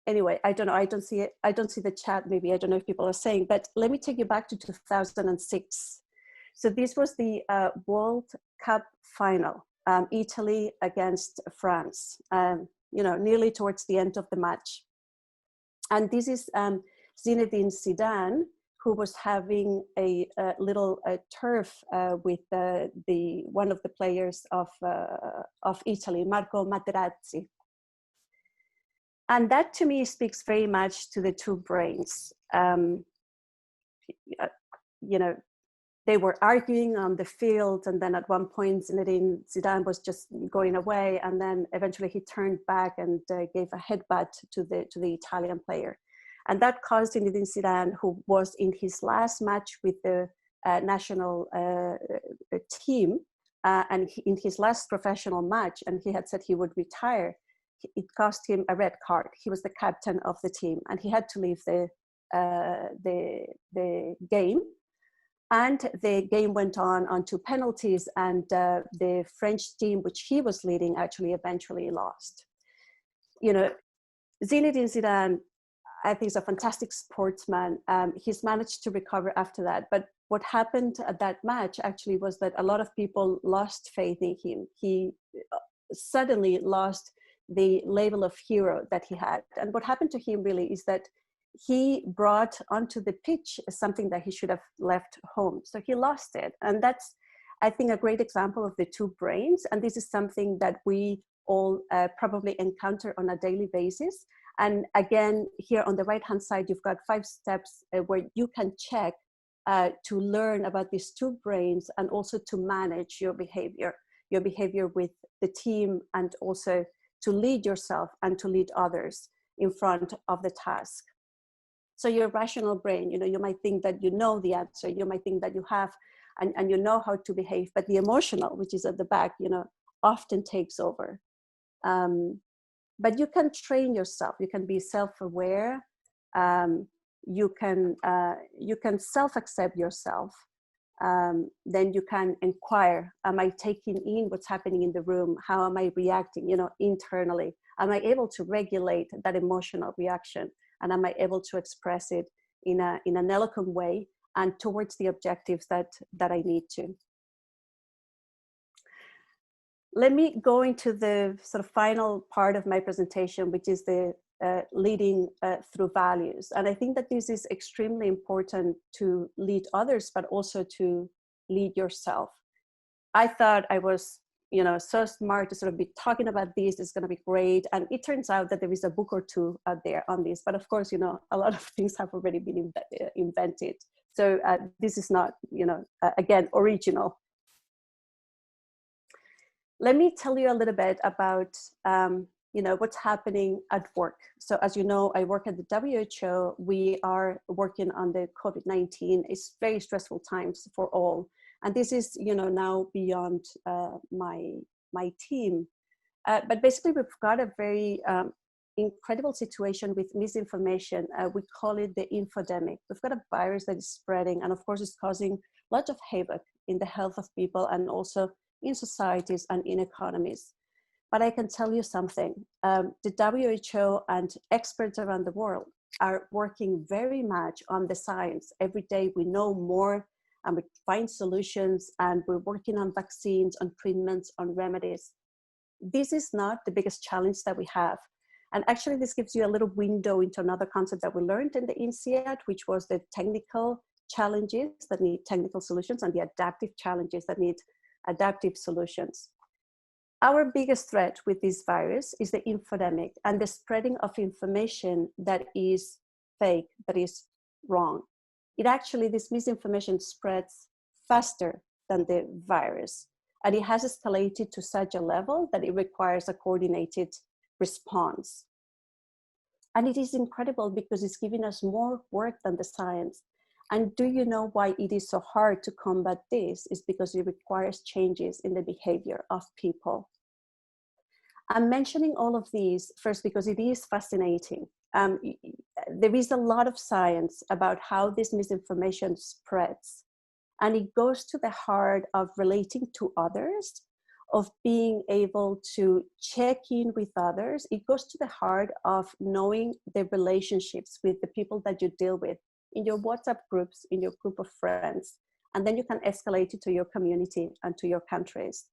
Anyway, I don't know, I don't see it, I don't see the chat, maybe, I don't know if people are saying, but let me take you back to 2006. So this was the World Cup final, Italy against France, nearly towards the end of the match. And this is Zinedine Zidane, who was having a little turf with one of the players of Italy, Marco Materazzi. And that to me speaks very much to the two brains. You know, they were arguing on the field, and then at one point Zinedine Zidane was just going away, and then eventually he turned back and gave a headbutt to the Italian player. And that caused Zinedine Zidane, who was in his last match with the national team, and in his last professional match, and he had said he would retire, it cost him a red card. He was the captain of the team, and he had to leave the game. And the game went on to penalties, and the French team, which he was leading, actually eventually lost. You know, Zinedine Zidane, I think, is a fantastic sportsman. He's managed to recover after that. But what happened at that match actually was that a lot of people lost faith in him. He suddenly lost the label of hero that he had. And what happened to him really is that he brought onto the pitch something that he should have left home. So he lost it. And that's, I think, a great example of the two brains. And this is something that we all probably encounter on a daily basis. And again, here on the right-hand side, you've got 5 steps where you can check to learn about these two brains, and also to manage your behavior with the team, and also to lead yourself and to lead others in front of the task. So your rational brain, you know, you might think that you know the answer, you might think that you have, and you know how to behave, but the emotional, which is at the back, you know, often takes over. But you can train yourself. You can be self-aware. You can self-accept yourself. Then you can inquire: am I taking in what's happening in the room? How am I reacting? You know, internally, am I able to regulate that emotional reaction? And am I able to express it in an eloquent way and towards the objectives that I need to? Let me go into the sort of final part of my presentation, which is the leading through values. And I think that this is extremely important to lead others, but also to lead yourself. I thought I was, you know, so smart to sort of be talking about this. It's going to be great. And it turns out that there is a book or two out there on this. But of course, you know, a lot of things have already been invented. So this is not, you know, again, original. Let me tell you a little bit about, you know, what's happening at work. So as you know, I work at the WHO. We are working on the COVID-19. It's very stressful times for all. And this is, you know, now beyond my team. But basically, we've got a very incredible situation with misinformation. We call it the infodemic. We've got a virus that is spreading, and of course, it's causing lots of havoc in the health of people, and also in societies and in economies. But I can tell you something. The WHO and experts around the world are working very much on the science. Every day we know more, and we find solutions, and we're working on vaccines, on treatments, on remedies. This is not the biggest challenge that we have. And actually, this gives you a little window into another concept that we learned in the INSEAD, which was the technical challenges that need technical solutions, and the adaptive challenges that need adaptive solutions. Our biggest threat with this virus is the infodemic, and the spreading of information that is fake, that is wrong. It actually, this misinformation spreads faster than the virus, and it has escalated to such a level that it requires a coordinated response. And it is incredible because it's giving us more work than the science. And do you know why it is so hard to combat this? It's because it requires changes in the behavior of people. I'm mentioning all of these first because it is fascinating. There is a lot of science about how this misinformation spreads. And it goes to the heart of relating to others, of being able to check in with others. It goes to the heart of knowing the relationships with the people that you deal with in your WhatsApp groups, in your group of friends. And then you can escalate it to your community and to your countries.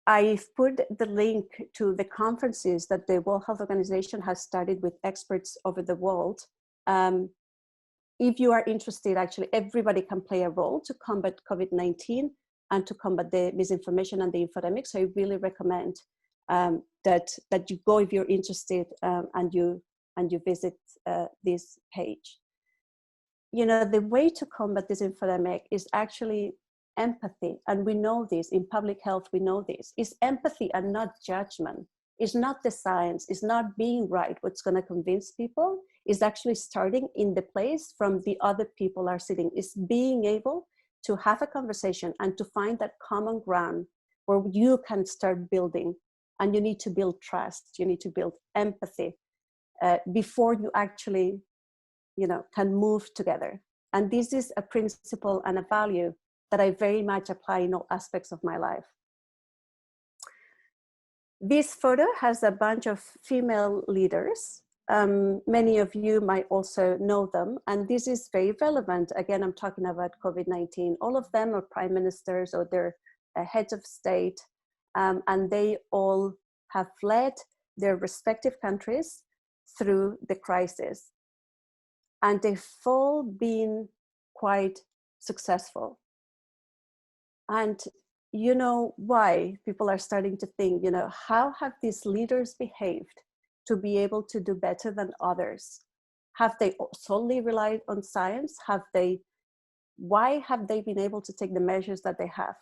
I've put the link to the conferences that the World Health Organization has started with experts over the world. if you are interested, actually, everybody can play a role to combat COVID-19 and to combat the misinformation and the infodemic. So I really recommend that you go if you're interested, and you visit this page. You know, the way to combat this infodemic is actually empathy, and we know this in public health. We know this is empathy and not judgment. It's not the science. It's not being right what's going to convince people. It's actually starting in the place from the other people are sitting. It's being able to have a conversation and to find that common ground where you can start building. And you need to build trust. You need to build empathy before you actually, you know, can move together. And this is a principle and a value that I very much apply in all aspects of my life. This photo has a bunch of female leaders. Many of you might also know them, and this is very relevant. Again, I'm talking about COVID-19. All of them are prime ministers or they're heads of state, and they all have led their respective countries through the crisis. And they've all been quite successful. And you know why people are starting to think, you know, how have these leaders behaved to be able to do better than others? Have they solely relied on science? Why have they been able to take the measures that they have?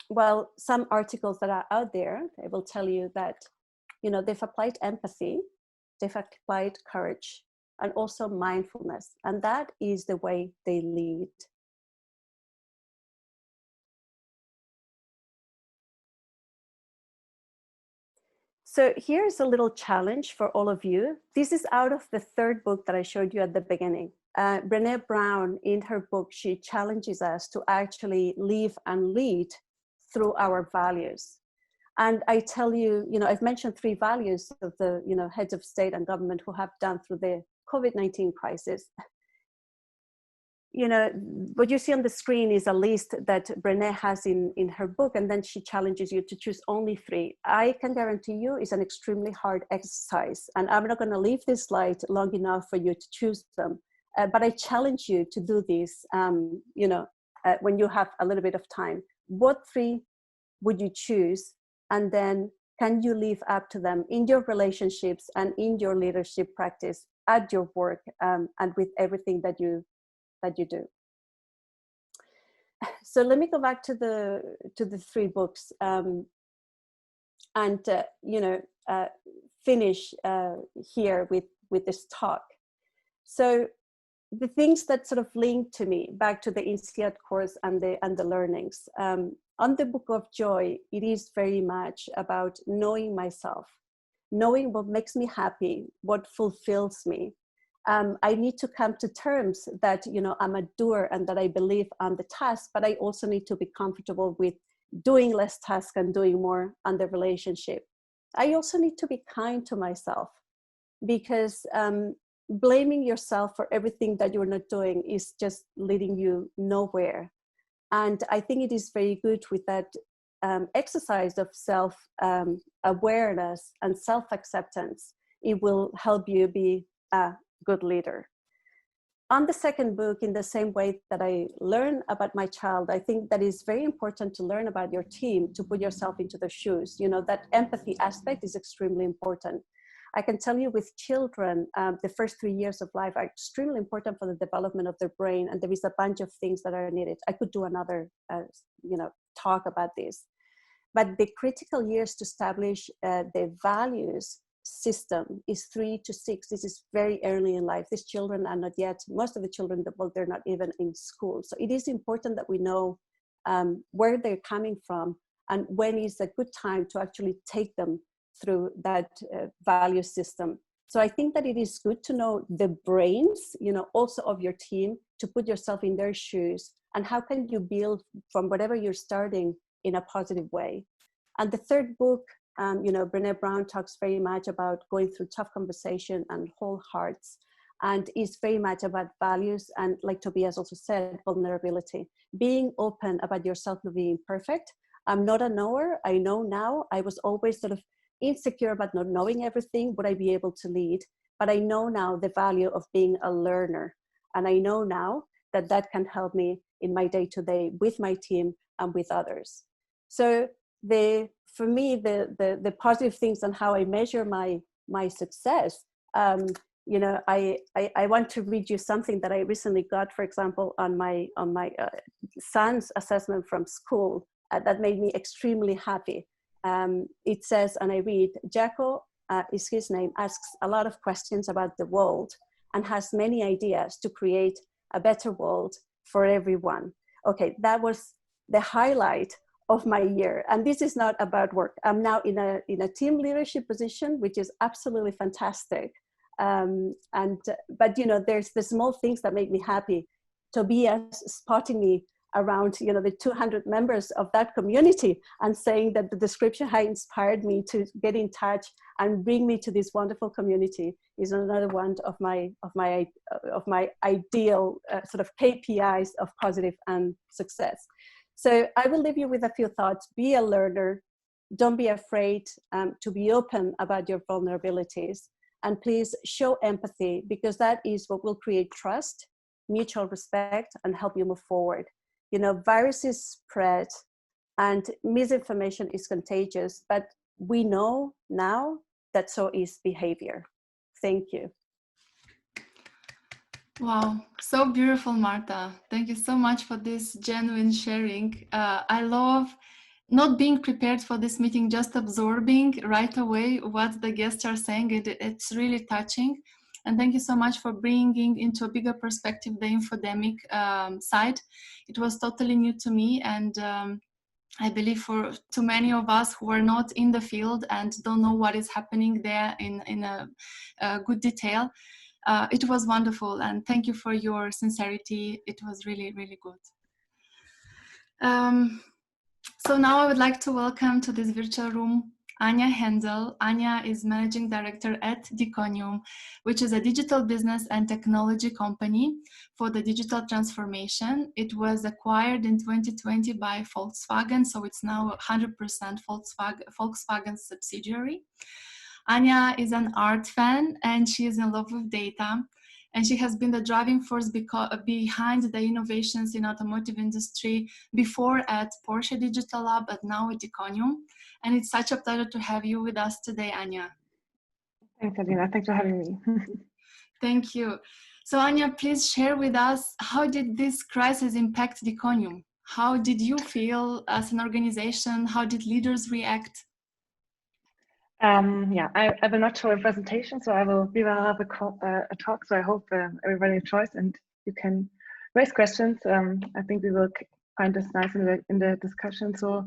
Well, some articles that are out there, they will tell you that, you know, they've applied empathy, they've applied courage, and also mindfulness. And that is the way they lead. So here's a little challenge for all of you. This is out of the third book that I showed you at the beginning. Brené Brown, in her book, she challenges us to actually live and lead through our values. And I tell you, you know, I've mentioned 3 values of the, you know, heads of state and government who have done through the COVID-19 crisis. You know, what you see on the screen is a list that Brené has in her book, and then she challenges you to choose only 3. I can guarantee you it's an extremely hard exercise, and I'm not going to leave this slide long enough for you to choose them. But I challenge you to do this, you know, when you have a little bit of time. What 3 would you choose? And then can you live up to them in your relationships and in your leadership practice, at your work, and with everything that you do? So let me go back to the 3 books, and you know, finish here with this talk. So the things that sort of link to me back to the INSEAD course and the learnings. On the Book of Joy, it is very much about knowing myself, knowing what makes me happy, what fulfills me. I need to come to terms that, you know, I'm a doer and that I believe on the task, but I also need to be comfortable with doing less tasks and doing more on the relationship. I also need to be kind to myself, because blaming yourself for everything that you're not doing is just leading you nowhere. And I think it is very good with that exercise of self-awareness and self-acceptance. It will help you be a good leader. On the second book, in the same way that I learn about my child, I think that is very important to learn about your team, to put yourself into their shoes. You know, that empathy aspect is extremely important. I can tell you with children, the first 3 years of life are extremely important for the development of their brain, and there is a bunch of things that are needed. I could do another, you know, talk about this. But the critical years to establish the values system is 3 to 6. This is very early in life. These children are not yet, most of the children, well, they're not even in school. So it is important that we know where they're coming from and when is a good time to actually take them through that value system. So I think that it is good to know the brains, you know, also of your team, to put yourself in their shoes, and how can you build from whatever you're starting in a positive way. And the third book, you know, Brené Brown talks very much about going through tough conversation and whole hearts, and is very much about values and, like Tobias also said, vulnerability, being open about yourself not being perfect. I'm not a knower. I know now. I was always sort of insecure about not knowing everything. Would I be able to lead? But I know now the value of being a learner. And I know now that that can help me in my day-to-day with my team and with others. So for me, the positive things on how I measure my success, you know, I want to read you something that I recently got, for example, on my son's assessment from school that made me extremely happy. It says, and I read, Jaco is his name, asks a lot of questions about the world and has many ideas to create a better world for everyone. Okay, that was the highlight of my year. And this is not about work. I'm now in a team leadership position, which is absolutely fantastic. But you know, there's the small things that make me happy. Tobias spotting me around, you know, the 200 members of that community and saying that the description had inspired me to get in touch and bring me to this wonderful community is another one of my ideal sort of KPIs of positive and success. So I will leave you with a few thoughts. Be a learner. Don't be afraid to be open about your vulnerabilities. And please show empathy, because that is what will create trust, mutual respect, and help you move forward. You know, viruses spread and misinformation is contagious, but we know now that so is behavior. Thank you. Wow, so beautiful, Marta. Thank you so much for this genuine sharing. I love not being prepared for this meeting, just absorbing right away what the guests are saying. It's really touching. And thank you so much for bringing into a bigger perspective the infodemic side. It was totally new to me, and I believe for too many of us who are not in the field and don't know what is happening there in a good detail. It was wonderful, and thank you for your sincerity. It was really, really good. So now I would like to welcome to this virtual room Anya Hendel. Anya is Managing Director at Diconium, which is a digital business and technology company for the digital transformation. It was acquired in 2020 by Volkswagen, so it's now 100% Volkswagen subsidiary. Anya is an art fan and she is in love with data, and she has been the driving force behind the innovations in automotive industry before at Porsche Digital Lab, but now at Diconium. And it's such a pleasure to have you with us today, Anya. Thanks, Alina. Thanks for having me. Thank you. So Anya, please share with us, how did this crisis impact Diconium? How did you feel as an organization? How did leaders react? Yeah, I will not show a presentation, so we will have a talk. So I hope everybody enjoys and you can raise questions. I think we will find this nice in the discussion. So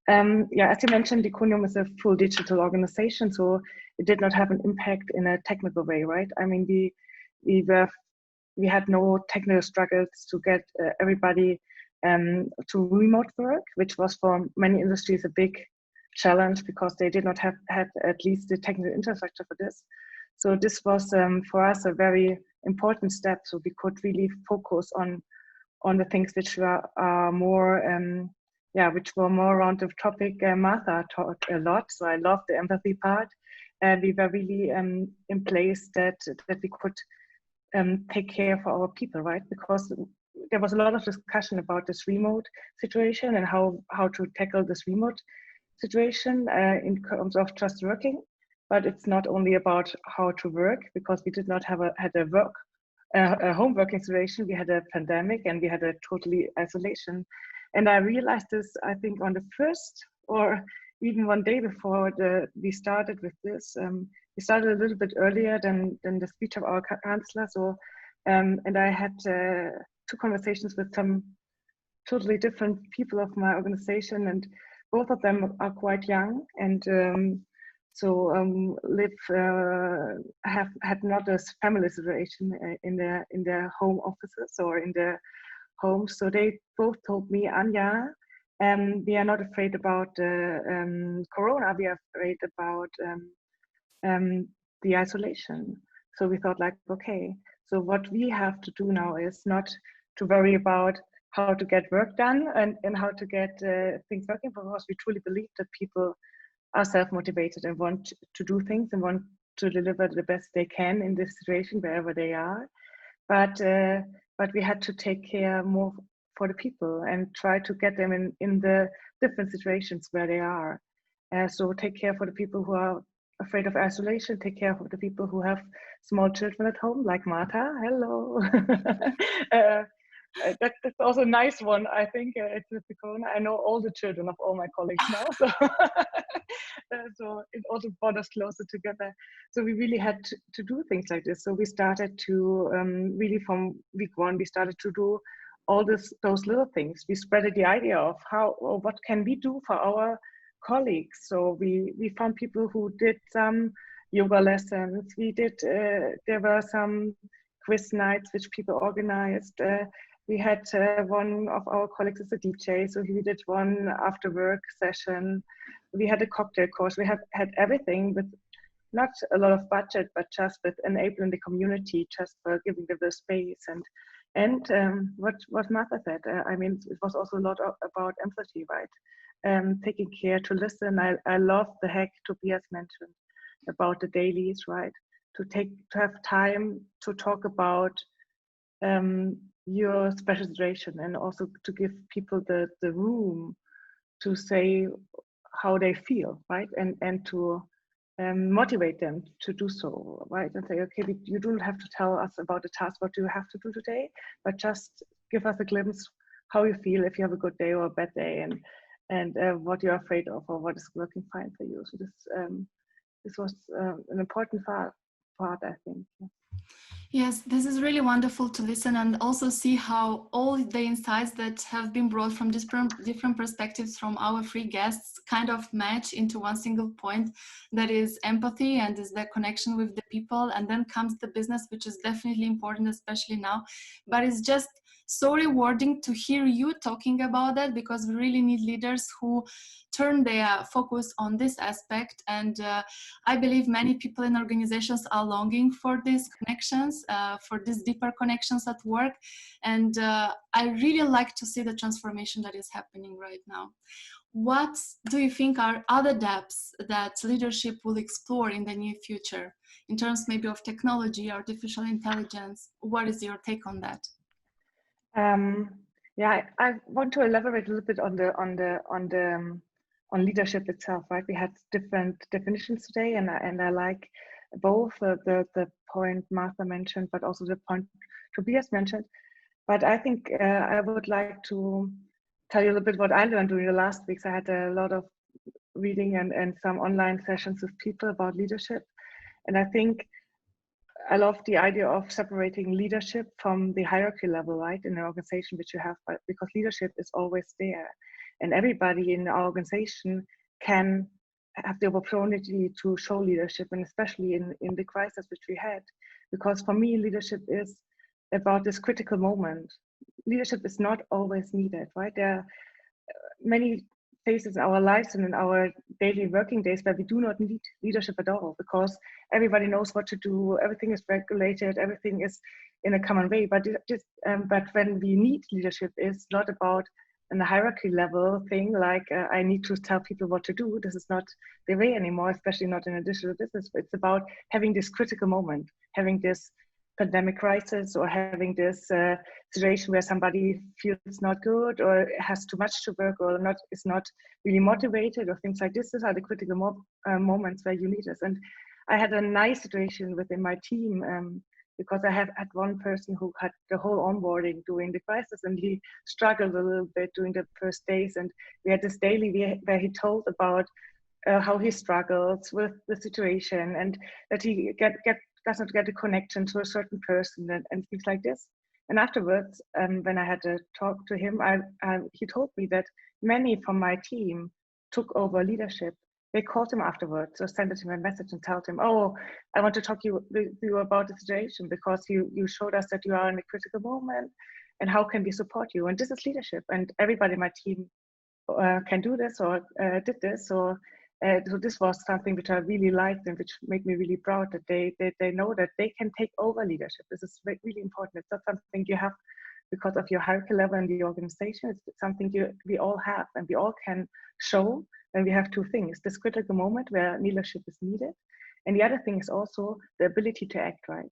yeah, as you mentioned, Diconium is a full digital organization, so it did not have an impact in a technical way, right? I mean, we had no technical struggles to get everybody to remote work, which was for many industries a big challenge because they did not have at least the technical infrastructure for this. So this was for us a very important step. So we could really focus on the things which were more which were more around the topic Martha taught a lot. So I love the empathy part. We were really in place that we could take care for our people, right? Because there was a lot of discussion about this remote situation and how to tackle this remote situation in terms of just working. But it's not only about how to work, because we did not had a home working situation. We had a pandemic and we had a totally isolation. And I realized this, I think, on the first or even one day before we started with this. We started a little bit earlier than the speech of our chancellor. So, and I had 2 conversations with some totally different people of my organization, and both of them are quite young, and have had not a family situation in their home offices or in their homes. So they both told me, Anya, we are not afraid about Corona. We are afraid about the isolation. So we thought, like, okay, so what we have to do now is not to worry about how to get work done and how to get things working, because we truly believe that people are self-motivated and want to do things and want to deliver the best they can in this situation wherever they are. but we had to take care more for the people and try to get them in the different situations where they are. So take care for the people who are afraid of isolation, take care of the people who have small children at home, like Martha. Hello. That's also a nice one, I think. It's with the Corona. I know all the children of all my colleagues now, so so it also brought us closer together. So we really had to do things like this. So we started to really from week one, we started to do all those little things. We spread the idea of how or what can we do for our colleagues. So we found people who did some yoga lessons. We did there were some quiz nights which people organized. We had one of our colleagues is a DJ, so he did one after work session. We had a cocktail course. We have had everything with not a lot of budget, but just with enabling the community, just for giving them the space and what Martha said. I mean, it was also a lot about empathy, right? Taking care to listen. I love the hack Tobias mentioned about the dailies, right? To have time to talk about your special situation, and also to give people the room to say how they feel, right? And to motivate them to do so, right? And say, okay, you don't have to tell us about the task, what you have to do today, but just give us a glimpse how you feel if you have a good day or a bad day, and what you're afraid of or what is working fine for you. So this was an important part, I think. Yes, this is really wonderful to listen and also see how all the insights that have been brought from different perspectives from our three guests kind of match into one single point, that is empathy and is the connection with the people. And then comes the business, which is definitely important, especially now. But it's just so rewarding to hear you talking about that, because we really need leaders who turn their focus on this aspect. And I believe many people in organizations are longing for these connections, for these deeper connections at work. And I really like to see the transformation that is happening right now. What do you think are other depths that leadership will explore in the near future, in terms maybe of technology, artificial intelligence? What is your take on that? Yeah, I want to elaborate a little bit on leadership itself, right? We had different definitions today, and I like both the point Martha mentioned, but also the point Tobias mentioned. But I think I would like to tell you a little bit what I learned during the last weeks. I had a lot of reading and some online sessions with people about leadership, and I think I love the idea of separating leadership from the hierarchy level, right, in an organization which you have, because leadership is always there, and everybody in our organization can have the opportunity to show leadership, and especially in the crisis which we had. Because for me, leadership is about this critical moment. Leadership is not always needed, right? There are many phases in our lives and in our daily working days where we do not need leadership at all, because everybody knows what to do, everything is regulated, everything is in a common way. But but when we need leadership, it's not about a hierarchy level thing, like I need to tell people what to do. This is not the way anymore, especially not in a digital business. But it's about having this critical moment, having this pandemic crisis, or having this situation where somebody feels not good or has too much to work, or is not really motivated, or things like this. These are the critical moments where you need us. And I had a nice situation within my team, because I have had one person who had the whole onboarding during the crisis, and he struggled a little bit during the first days. And we had this daily where he told about how he struggles with the situation, and that he doesn't get a connection to a certain person, and things like this. And afterwards, when I had to talk to him, he told me that many from my team took over leadership. They called him afterwards or sent him a message and told him, "Oh, I want to talk to you about the situation, because you showed us that you are in a critical moment, and how can we support you?" And this is leadership, and everybody in my team can do this, or did this. So this was something which I really liked, and which made me really proud, that they know that they can take over leadership. This is really important. It's not something you have because of your hierarchy level in the organization. It's something we all have, and we all can show. And we have two things: this critical moment where leadership is needed, and the other thing is also the ability to act, right?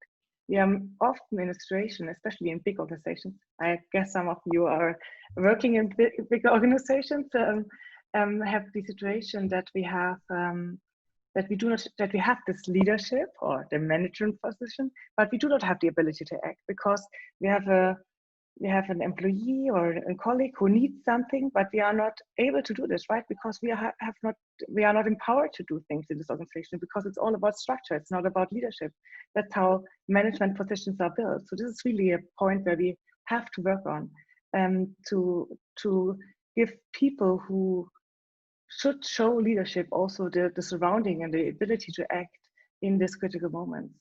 we are often in a situation, especially in big organizations. I guess some of you are working in big organizations, have the situation that we have that we have this leadership or the management position, but we do not have the ability to act because we have an employee or a colleague who needs something, but we are not able to do this, right? Because we are not empowered to do things in this organization because it's all about structure. It's not about leadership. That's how management positions are built. So this is really a point where we have to work on to give people who should show leadership also the surrounding and the ability to act in these critical moments.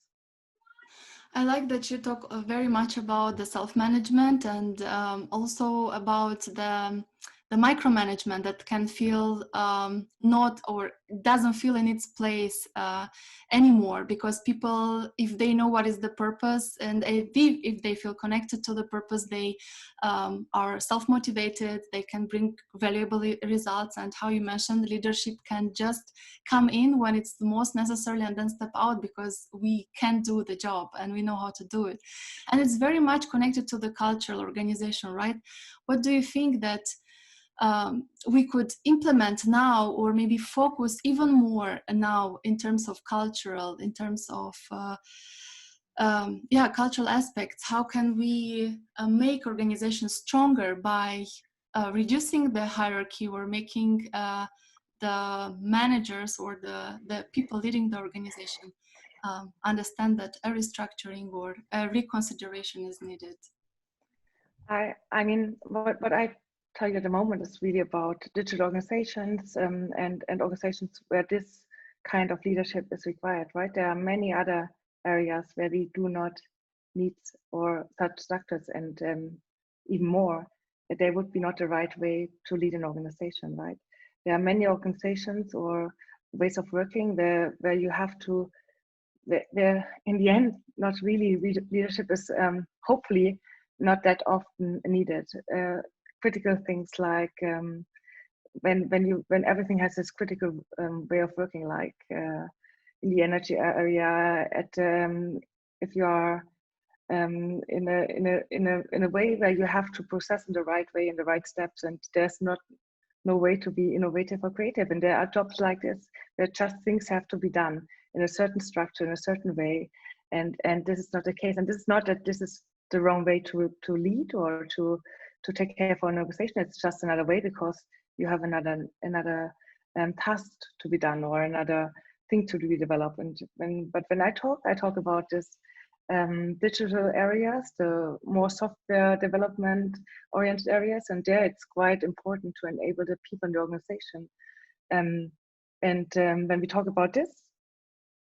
I like that you talk very much about the self-management and also about the micromanagement that can feel not or doesn't feel in its place anymore, because people, if they know what is the purpose and if they feel connected to the purpose, they are self-motivated, they can bring valuable results. And how you mentioned, leadership can just come in when it's the most necessary and then step out because we can do the job and we know how to do it. And it's very much connected to the cultural organization, right? What do you think that we could implement now, or maybe focus even more now in terms of cultural, in terms of cultural aspects? How can we make organizations stronger by reducing the hierarchy or making the managers or the people leading the organization understand that a restructuring or a reconsideration is needed? I mean, what I tell you at the moment is really about digital organizations and organizations where this kind of leadership is required, right? There are many other areas where we do not need or such structures, and even more, that they would be not the right way to lead an organization, right? There are many organizations or ways of working where you have to, where in the end, not really leadership is hopefully not that often needed. Critical things like when everything has this critical way of working, like in the energy area, if you are in a way where you have to process in the right way, in the right steps, and there's no way to be innovative or creative. And there are jobs like this where just things have to be done in a certain structure, in a certain way, and this is not the case. And this is not that this is the wrong way to lead or to take care of an organization. It's just another way because you have another task to be done or another thing to be developed. But when I talk about this digital areas, the more software development oriented areas, and there it's quite important to enable the people in the organization. When we talk about this,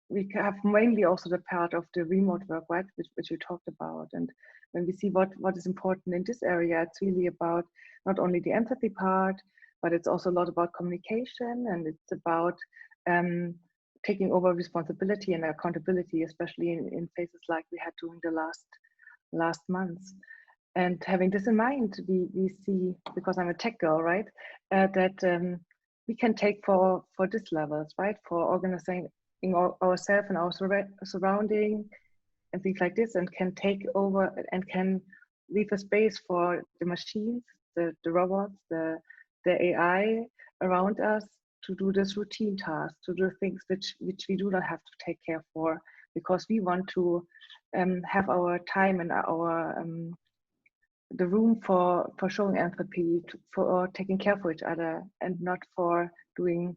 we have mainly also the part of the remote work, right, which we talked about. And when we see what is important in this area, it's really about not only the empathy part, but it's also a lot about communication, and it's about taking over responsibility and accountability, especially in phases like we had during the last months. And having this in mind, we see, because I'm a tech girl, right, that we can take for this levels, right, for organizing ourselves and our surrounding and things like this, and can take over and can leave a space for the machines, the robots, the AI around us to do this routine task, to do things which we do not have to take care for, because we want to have our time and our the room for showing empathy, for taking care for each other, and not for doing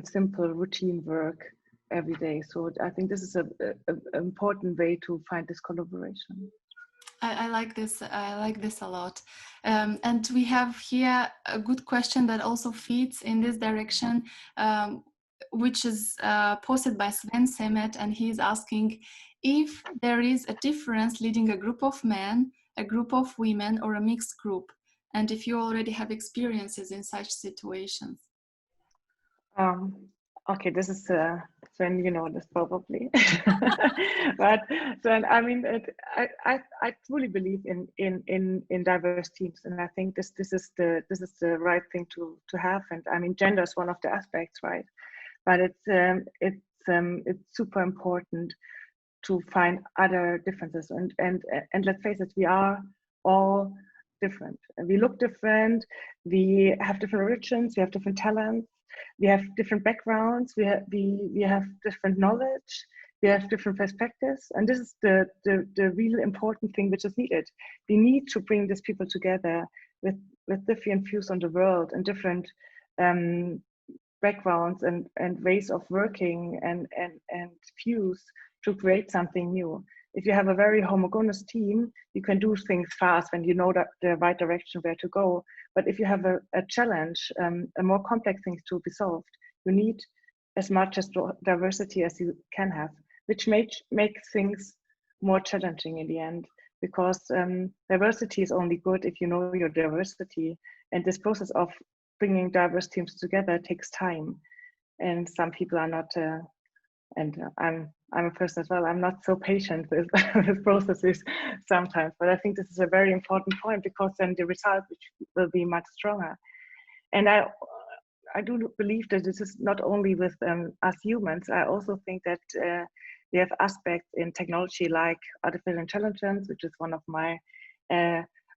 simple routine work every day. So I think this is an important way to find this collaboration. I like this. I like this a lot. And we have here a good question that also fits in this direction, which is posted by Sven Semet, and he is asking if there is a difference leading a group of men, a group of women, or a mixed group, and if you already have experiences in such situations. Okay, this is Sven, you know this probably, but Sven, I mean, I truly believe in diverse teams, and I think this is the right thing to have. And I mean, gender is one of the aspects, right? But it's super important to find other differences. And let's face it, we are all different. We look different. We have different origins. We have different talents. We have different backgrounds. We have different knowledge. We have different perspectives, and this is the real important thing which is needed. We need to bring these people together with different views on the world and different backgrounds and ways of working and views to create something new. If you have a very homogeneous team, you can do things fast when you know that the right direction where to go. But if you have a challenge, a more complex thing to be solved, you need as much as diversity as you can have, which makes things more challenging in the end, because diversity is only good if you know your diversity. And this process of bringing diverse teams together takes time. And some people are not, and I'm a person as well, I'm not so patient with, with processes sometimes, but I think this is a very important point, because then the result will be much stronger. And I do believe that this is not only with us humans. I also think that we have aspects in technology like artificial intelligence, which is one of my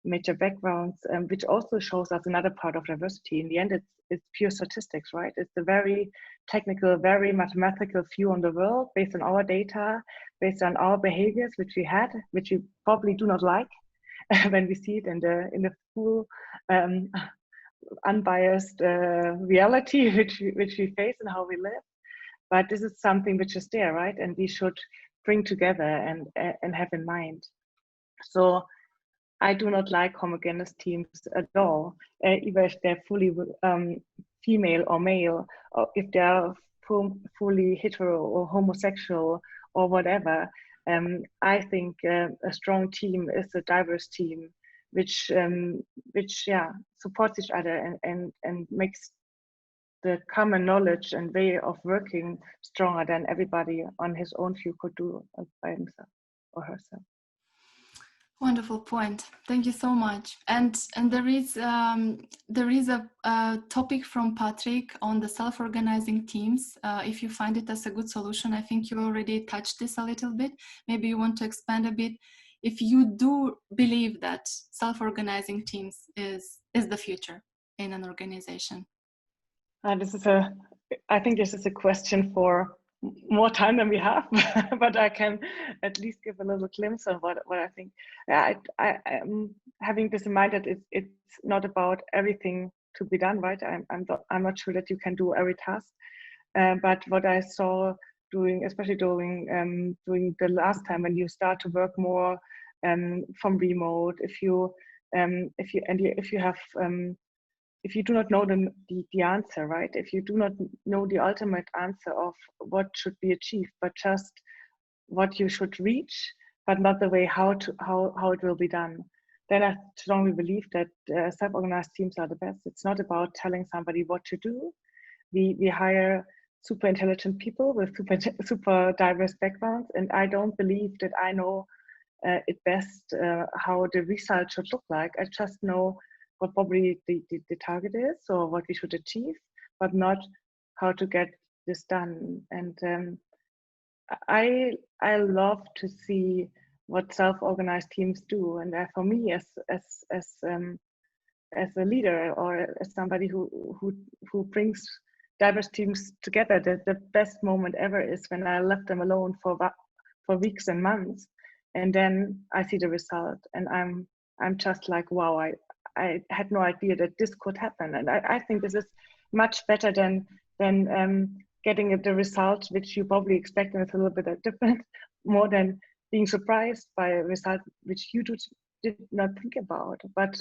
major backgrounds, which also shows us another part of diversity. In the end, it's pure statistics, right? It's a very technical, very mathematical view on the world based on our data, based on our behaviors, which we probably do not like when we see it in the full unbiased reality which we face and how we live. But this is something which is there, right? And we should bring together and have in mind. So I do not like homogeneous teams at all, either if they're fully female or male, or if they're fully hetero or homosexual or whatever. I think a strong team is a diverse team, which supports each other and makes the common knowledge and way of working stronger than everybody on his own view could do by himself or herself. Wonderful point. Thank you so much. And there is a topic from Patrick on the self-organizing teams. If you find it as a good solution, I think you already touched this a little bit. Maybe you want to expand a bit. If you do believe that self-organizing teams is the future in an organization. I think this is a question for more time than we have, but I can at least give a little glimpse on what I think. I'm having this in mind that it's not about everything to be done, right? I'm not sure that you can do every task, but what I saw especially during the last time when you start to work more from remote, if you do not know the answer, right? If you do not know the ultimate answer of what should be achieved, but just what you should reach, but not the way how it will be done, then I strongly believe that self-organized teams are the best. It's not about telling somebody what to do. We hire super intelligent people with super diverse backgrounds, and I don't believe that I know it best how the result should look like. I just know what probably the target is or what we should achieve, but not how to get this done. And I love to see what self-organized teams do. And for me, as a leader or as somebody who brings diverse teams together, the best moment ever is when I left them alone for weeks and months, and then I see the result, and I'm just like, wow, I had no idea that this could happen. And I think this is much better than getting the result which you probably expect, and it's a little bit different, more than being surprised by a result which you did not think about, but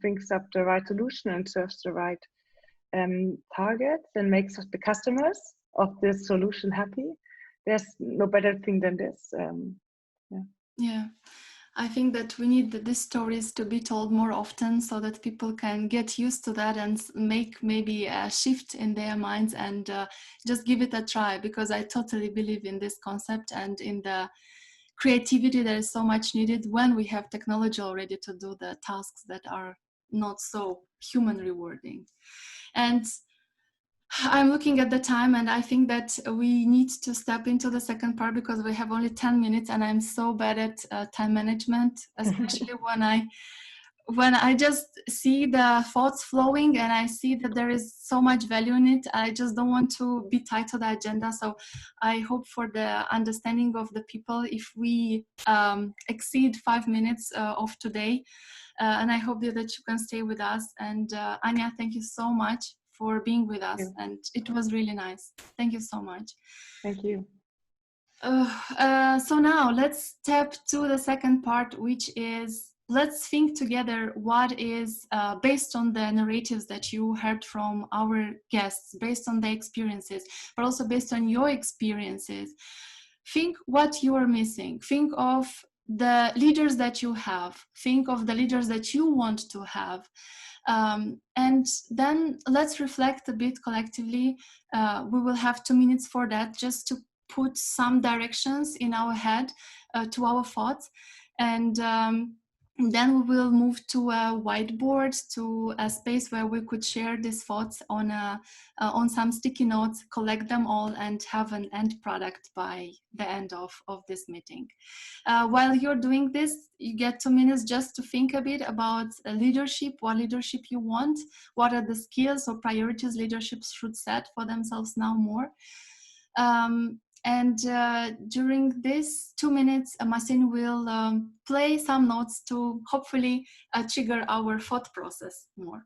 brings up the right solution and serves the right targets and makes the customers of this solution happy. There's no better thing than this. Yeah. I think that we need these stories to be told more often so that people can get used to that and make maybe a shift in their minds and just give it a try, because I totally believe in this concept and in the creativity that is so much needed when we have technology already to do the tasks that are not so human rewarding. And I'm looking at the time, and I think that we need to step into the second part because we have only 10 minutes, and I'm so bad at time management, especially when I just see the thoughts flowing and I see that there is so much value in it. I just don't want to be tied to the agenda. So I hope for the understanding of the people if we exceed 5 minutes of today. And I hope that you can stay with us. And Anya, thank you so much for being with us. And it was really nice. Thank you so much. Thank you. So now let's step to the second part, which is let's think together what is based on the narratives that you heard from our guests, based on their experiences, but also based on your experiences. Think what you are missing. Think of the leaders that you have. Think of the leaders that you want to have. And then let's reflect a bit collectively. We will have 2 minutes for that, just to put some directions in our head to our thoughts. And then we will move to a whiteboard, to a space where we could share these thoughts on some sticky notes, collect them all, and have an end product by the end of this meeting. While you're doing this, you get 2 minutes just to think a bit about leadership, what leadership you want, what are the skills or priorities leaderships should set for themselves now more. And during this 2 minutes, Masin will play some notes to hopefully trigger our thought process more.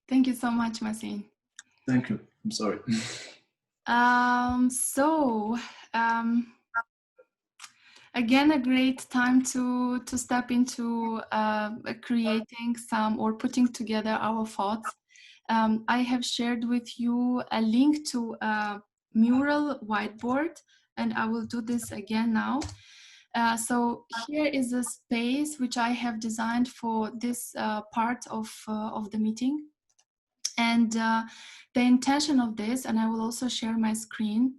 Thank you so much, Masin. Thank you. I'm sorry. Again, a great time to step into creating some or putting together our thoughts. I have shared with you a link to a mural whiteboard, and I will do this again now. So here is a space which I have designed for this part of the meeting. And the intention of this, and I will also share my screen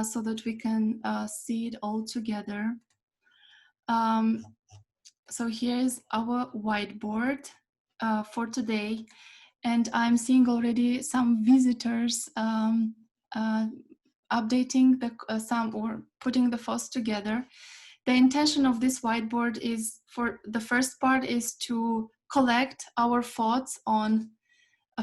so that we can see it all together. So here's our whiteboard for today. And I'm seeing already some visitors updating some or putting the thoughts together. The intention of this whiteboard is, for the first part, is to collect our thoughts on,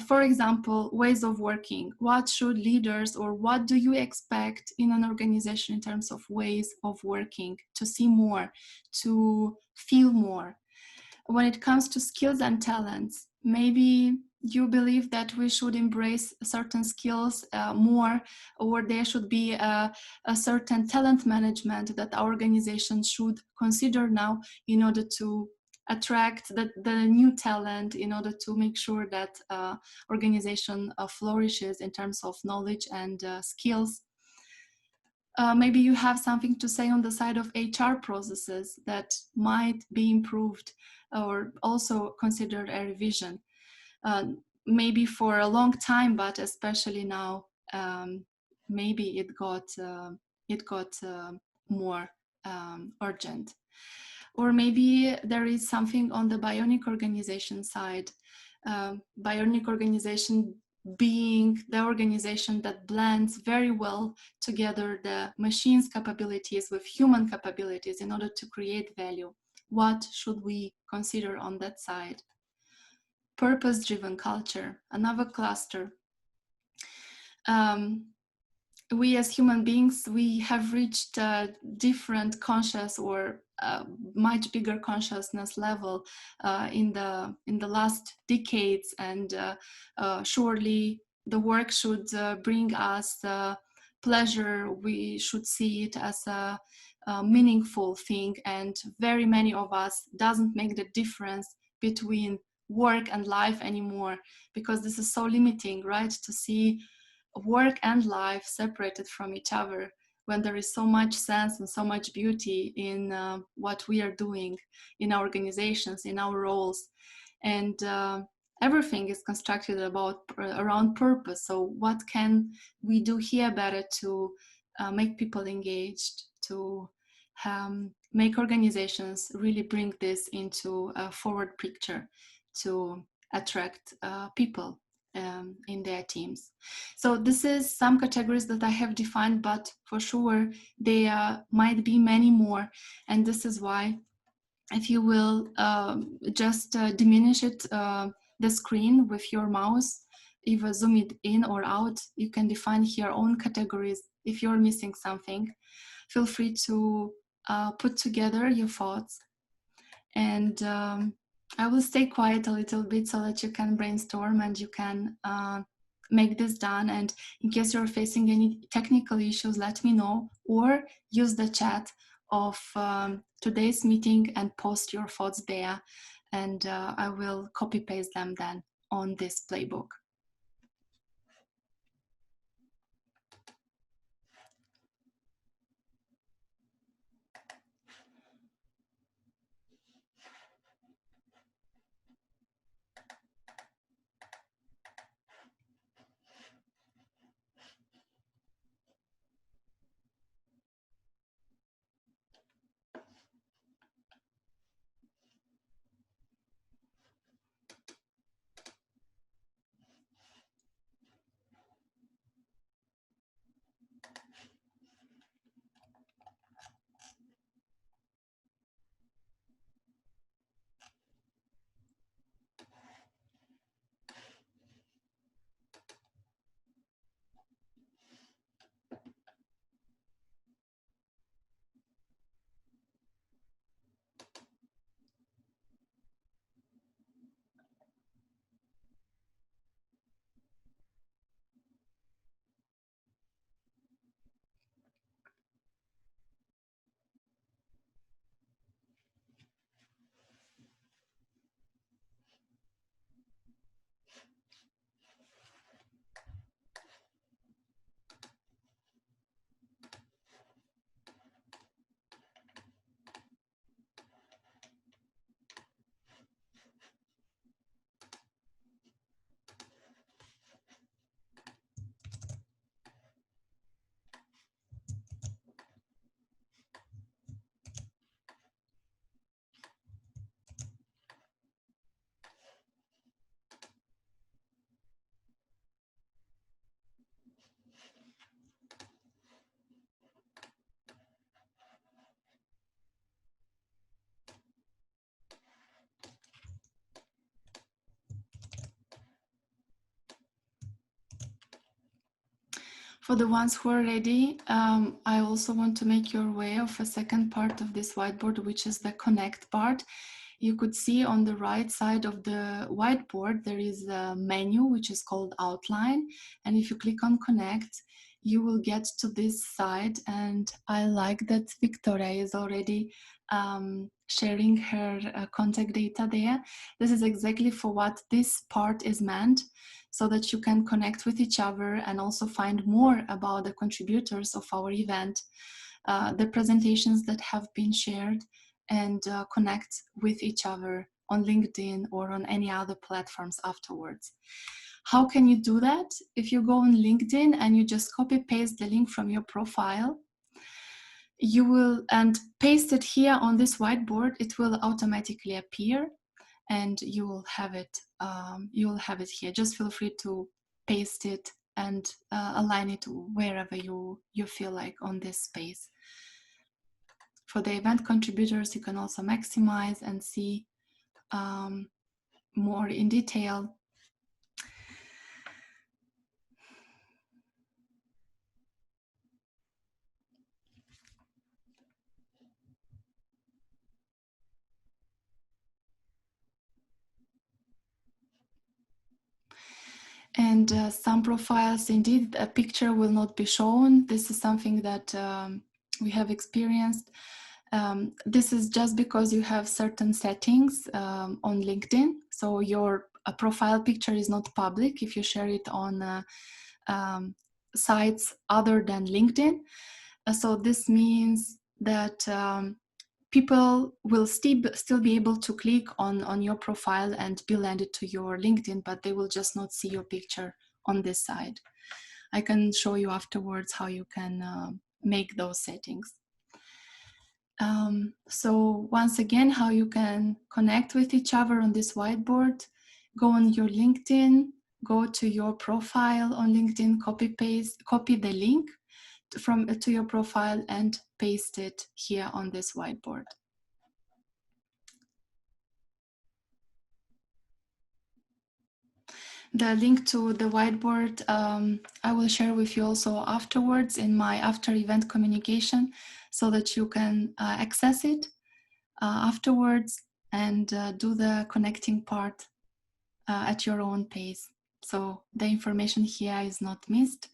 for example, ways of working. What should leaders, or what do you expect in an organization in terms of ways of working, to see more, to feel more? When it comes to skills and talents, maybe you believe that we should embrace certain skills more, or there should be a certain talent management that our organization should consider now in order to attract the new talent, in order to make sure that organization flourishes in terms of knowledge and skills. Maybe you have something to say on the side of HR processes that might be improved or also considered a revision. Maybe for a long time, but especially now, maybe it got more urgent. Or maybe there is something on the bionic organization side. Bionic organization being the organization that blends very well together the machine's capabilities with human capabilities in order to create value. What should we consider on that side? Purpose-driven culture, another cluster. We as human beings, we have reached a different conscious or much bigger consciousness level in the last decades, and surely the work should bring us pleasure. We should see it as a meaningful thing, and very many of us doesn't make the difference between work and life anymore, because this is so limiting, right? To see work and life separated from each other when there is so much sense and so much beauty in what we are doing in our organizations, in our roles, and everything is constructed around purpose. So what can we do here better to make people engaged, to make organizations really bring this into a forward picture, to attract people in their teams. So this is some categories that I have defined, but for sure there might be many more, and this is why, if you will just diminish it, the screen with your mouse, either zoom it in or out, you can define your own categories. If you're missing something, feel free to put together your thoughts, and I will stay quiet a little bit so that you can brainstorm and you can make this done. And in case you're facing any technical issues, let me know, or use the chat of today's meeting and post your thoughts there, and I will copy paste them then on this playbook. For the ones who are ready, I also want to make you aware of a second part of this whiteboard, which is the connect part. you could see on the right side of the whiteboard, there is a menu which is called Outline. And if you click on Connect, you will get to this side. And I like that Victoria is already sharing her contact data there. This is exactly for what this part is meant, so that you can connect with each other and also find more about the contributors of our event, the presentations that have been shared, and connect with each other on LinkedIn or on any other platforms afterwards. How can you do that? If you go on LinkedIn and you just copy paste the link from your profile, you will, and paste it here on this whiteboard, it will automatically appear and you will have it here. Just feel free to paste it and align it wherever you feel like on this space. For the event contributors, you can also maximize and see more in detail. And some profiles, indeed, a picture will not be shown. This is something that we have experienced. This is just because you have certain settings on LinkedIn. So your profile picture is not public if you share it on sites other than LinkedIn. So this means that people will still be able to click on your profile and be landed to your LinkedIn, but they will just not see your picture on this side. I can show you afterwards how you can make those settings. So once again, how you can connect with each other on this whiteboard: go on your LinkedIn, go to your profile on LinkedIn, copy the link to your profile and paste it here on this whiteboard. The link to the whiteboard I will share with you also afterwards in my after event communication, so that you can access it afterwards and do the connecting part at your own pace. So the information here is not missed.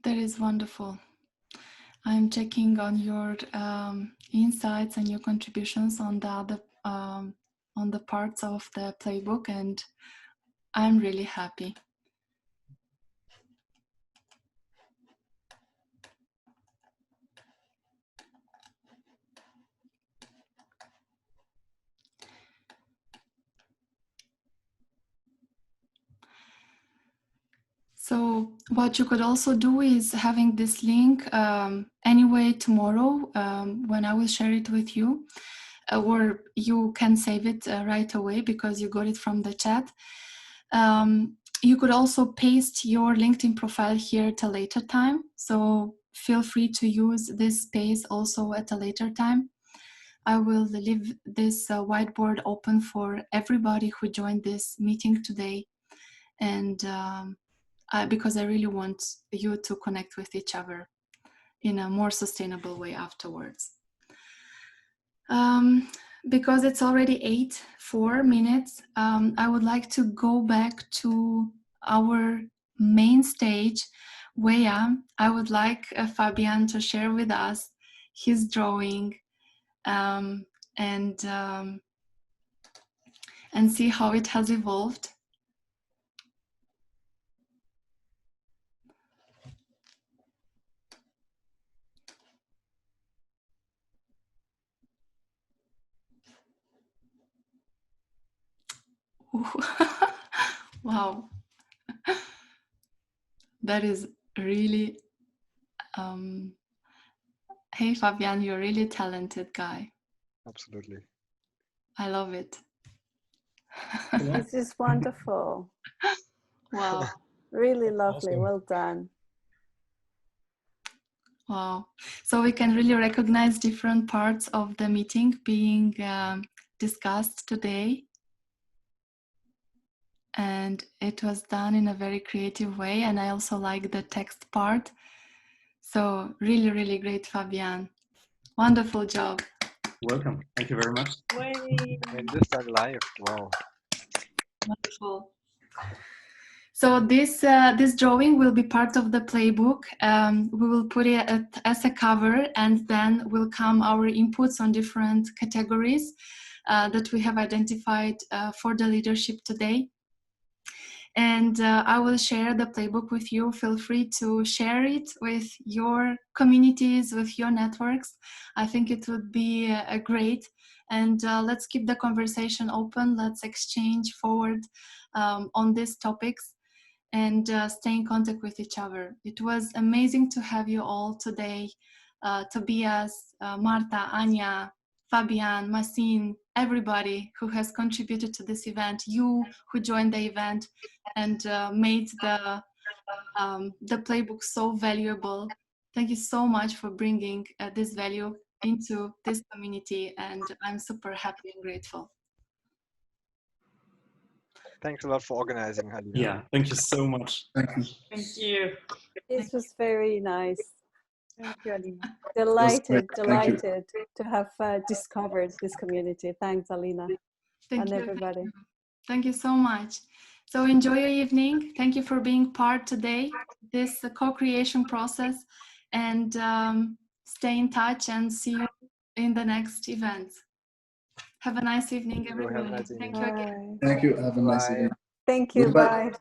That is wonderful. I'm checking on your insights and your contributions on the other on the parts of the playbook, and I'm really happy. So what you could also do is having this link anyway tomorrow when I will share it with you, or you can save it right away because you got it from the chat. You could also paste your LinkedIn profile here at a later time. So feel free to use this space also at a later time. I will leave this whiteboard open for everybody who joined this meeting today. And because I really want you to connect with each other in a more sustainable way afterwards. Because it's already 4 minutes, I would like to go back to our main stage where I would like Fabian to share with us his drawing and see how it has evolved. Wow, that is really Hey, Fabian, you're a really talented guy. Absolutely. I love it. This is wonderful. Wow. Really lovely. Awesome. Well done. Wow. So we can really recognize different parts of the meeting being discussed today. And it was done in a very creative way. And I also like the text part. So really, really great, Fabian. Wonderful job. Welcome. Thank you very much. And this time live. Wow. Wonderful. So this drawing will be part of the playbook. We will put it as a cover, and then will come our inputs on different categories that we have identified for the leadership today. And I will share the playbook with you. Feel free to share it with your communities, with your networks. I think it would be great. And let's keep the conversation open. Let's exchange forward on these topics and stay in contact with each other. It was amazing to have you all today. Tobias, Marta, Anya, Fabian, Masin, everybody who has contributed to this event, you who joined the event and made the playbook so valuable. Thank you so much for bringing this value into this community, and I'm super happy and grateful. Thanks a lot for organizing, Halina. Yeah, thank you so much. Thank you. Thank you. This was very nice. Thank you, Alina. Delighted, Thank you. delighted to have discovered this community. Thanks, Alina, Thank and you. everybody. Thank you so much. So enjoy your evening. Thank you for being part today, this co-creation process, and stay in touch and see you in the next event. Have a nice evening, Have a everybody. nice evening. Thank you again. Bye. Thank you. Have a nice Bye. evening. Thank you. Goodbye. Bye.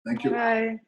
Thank you. Bye.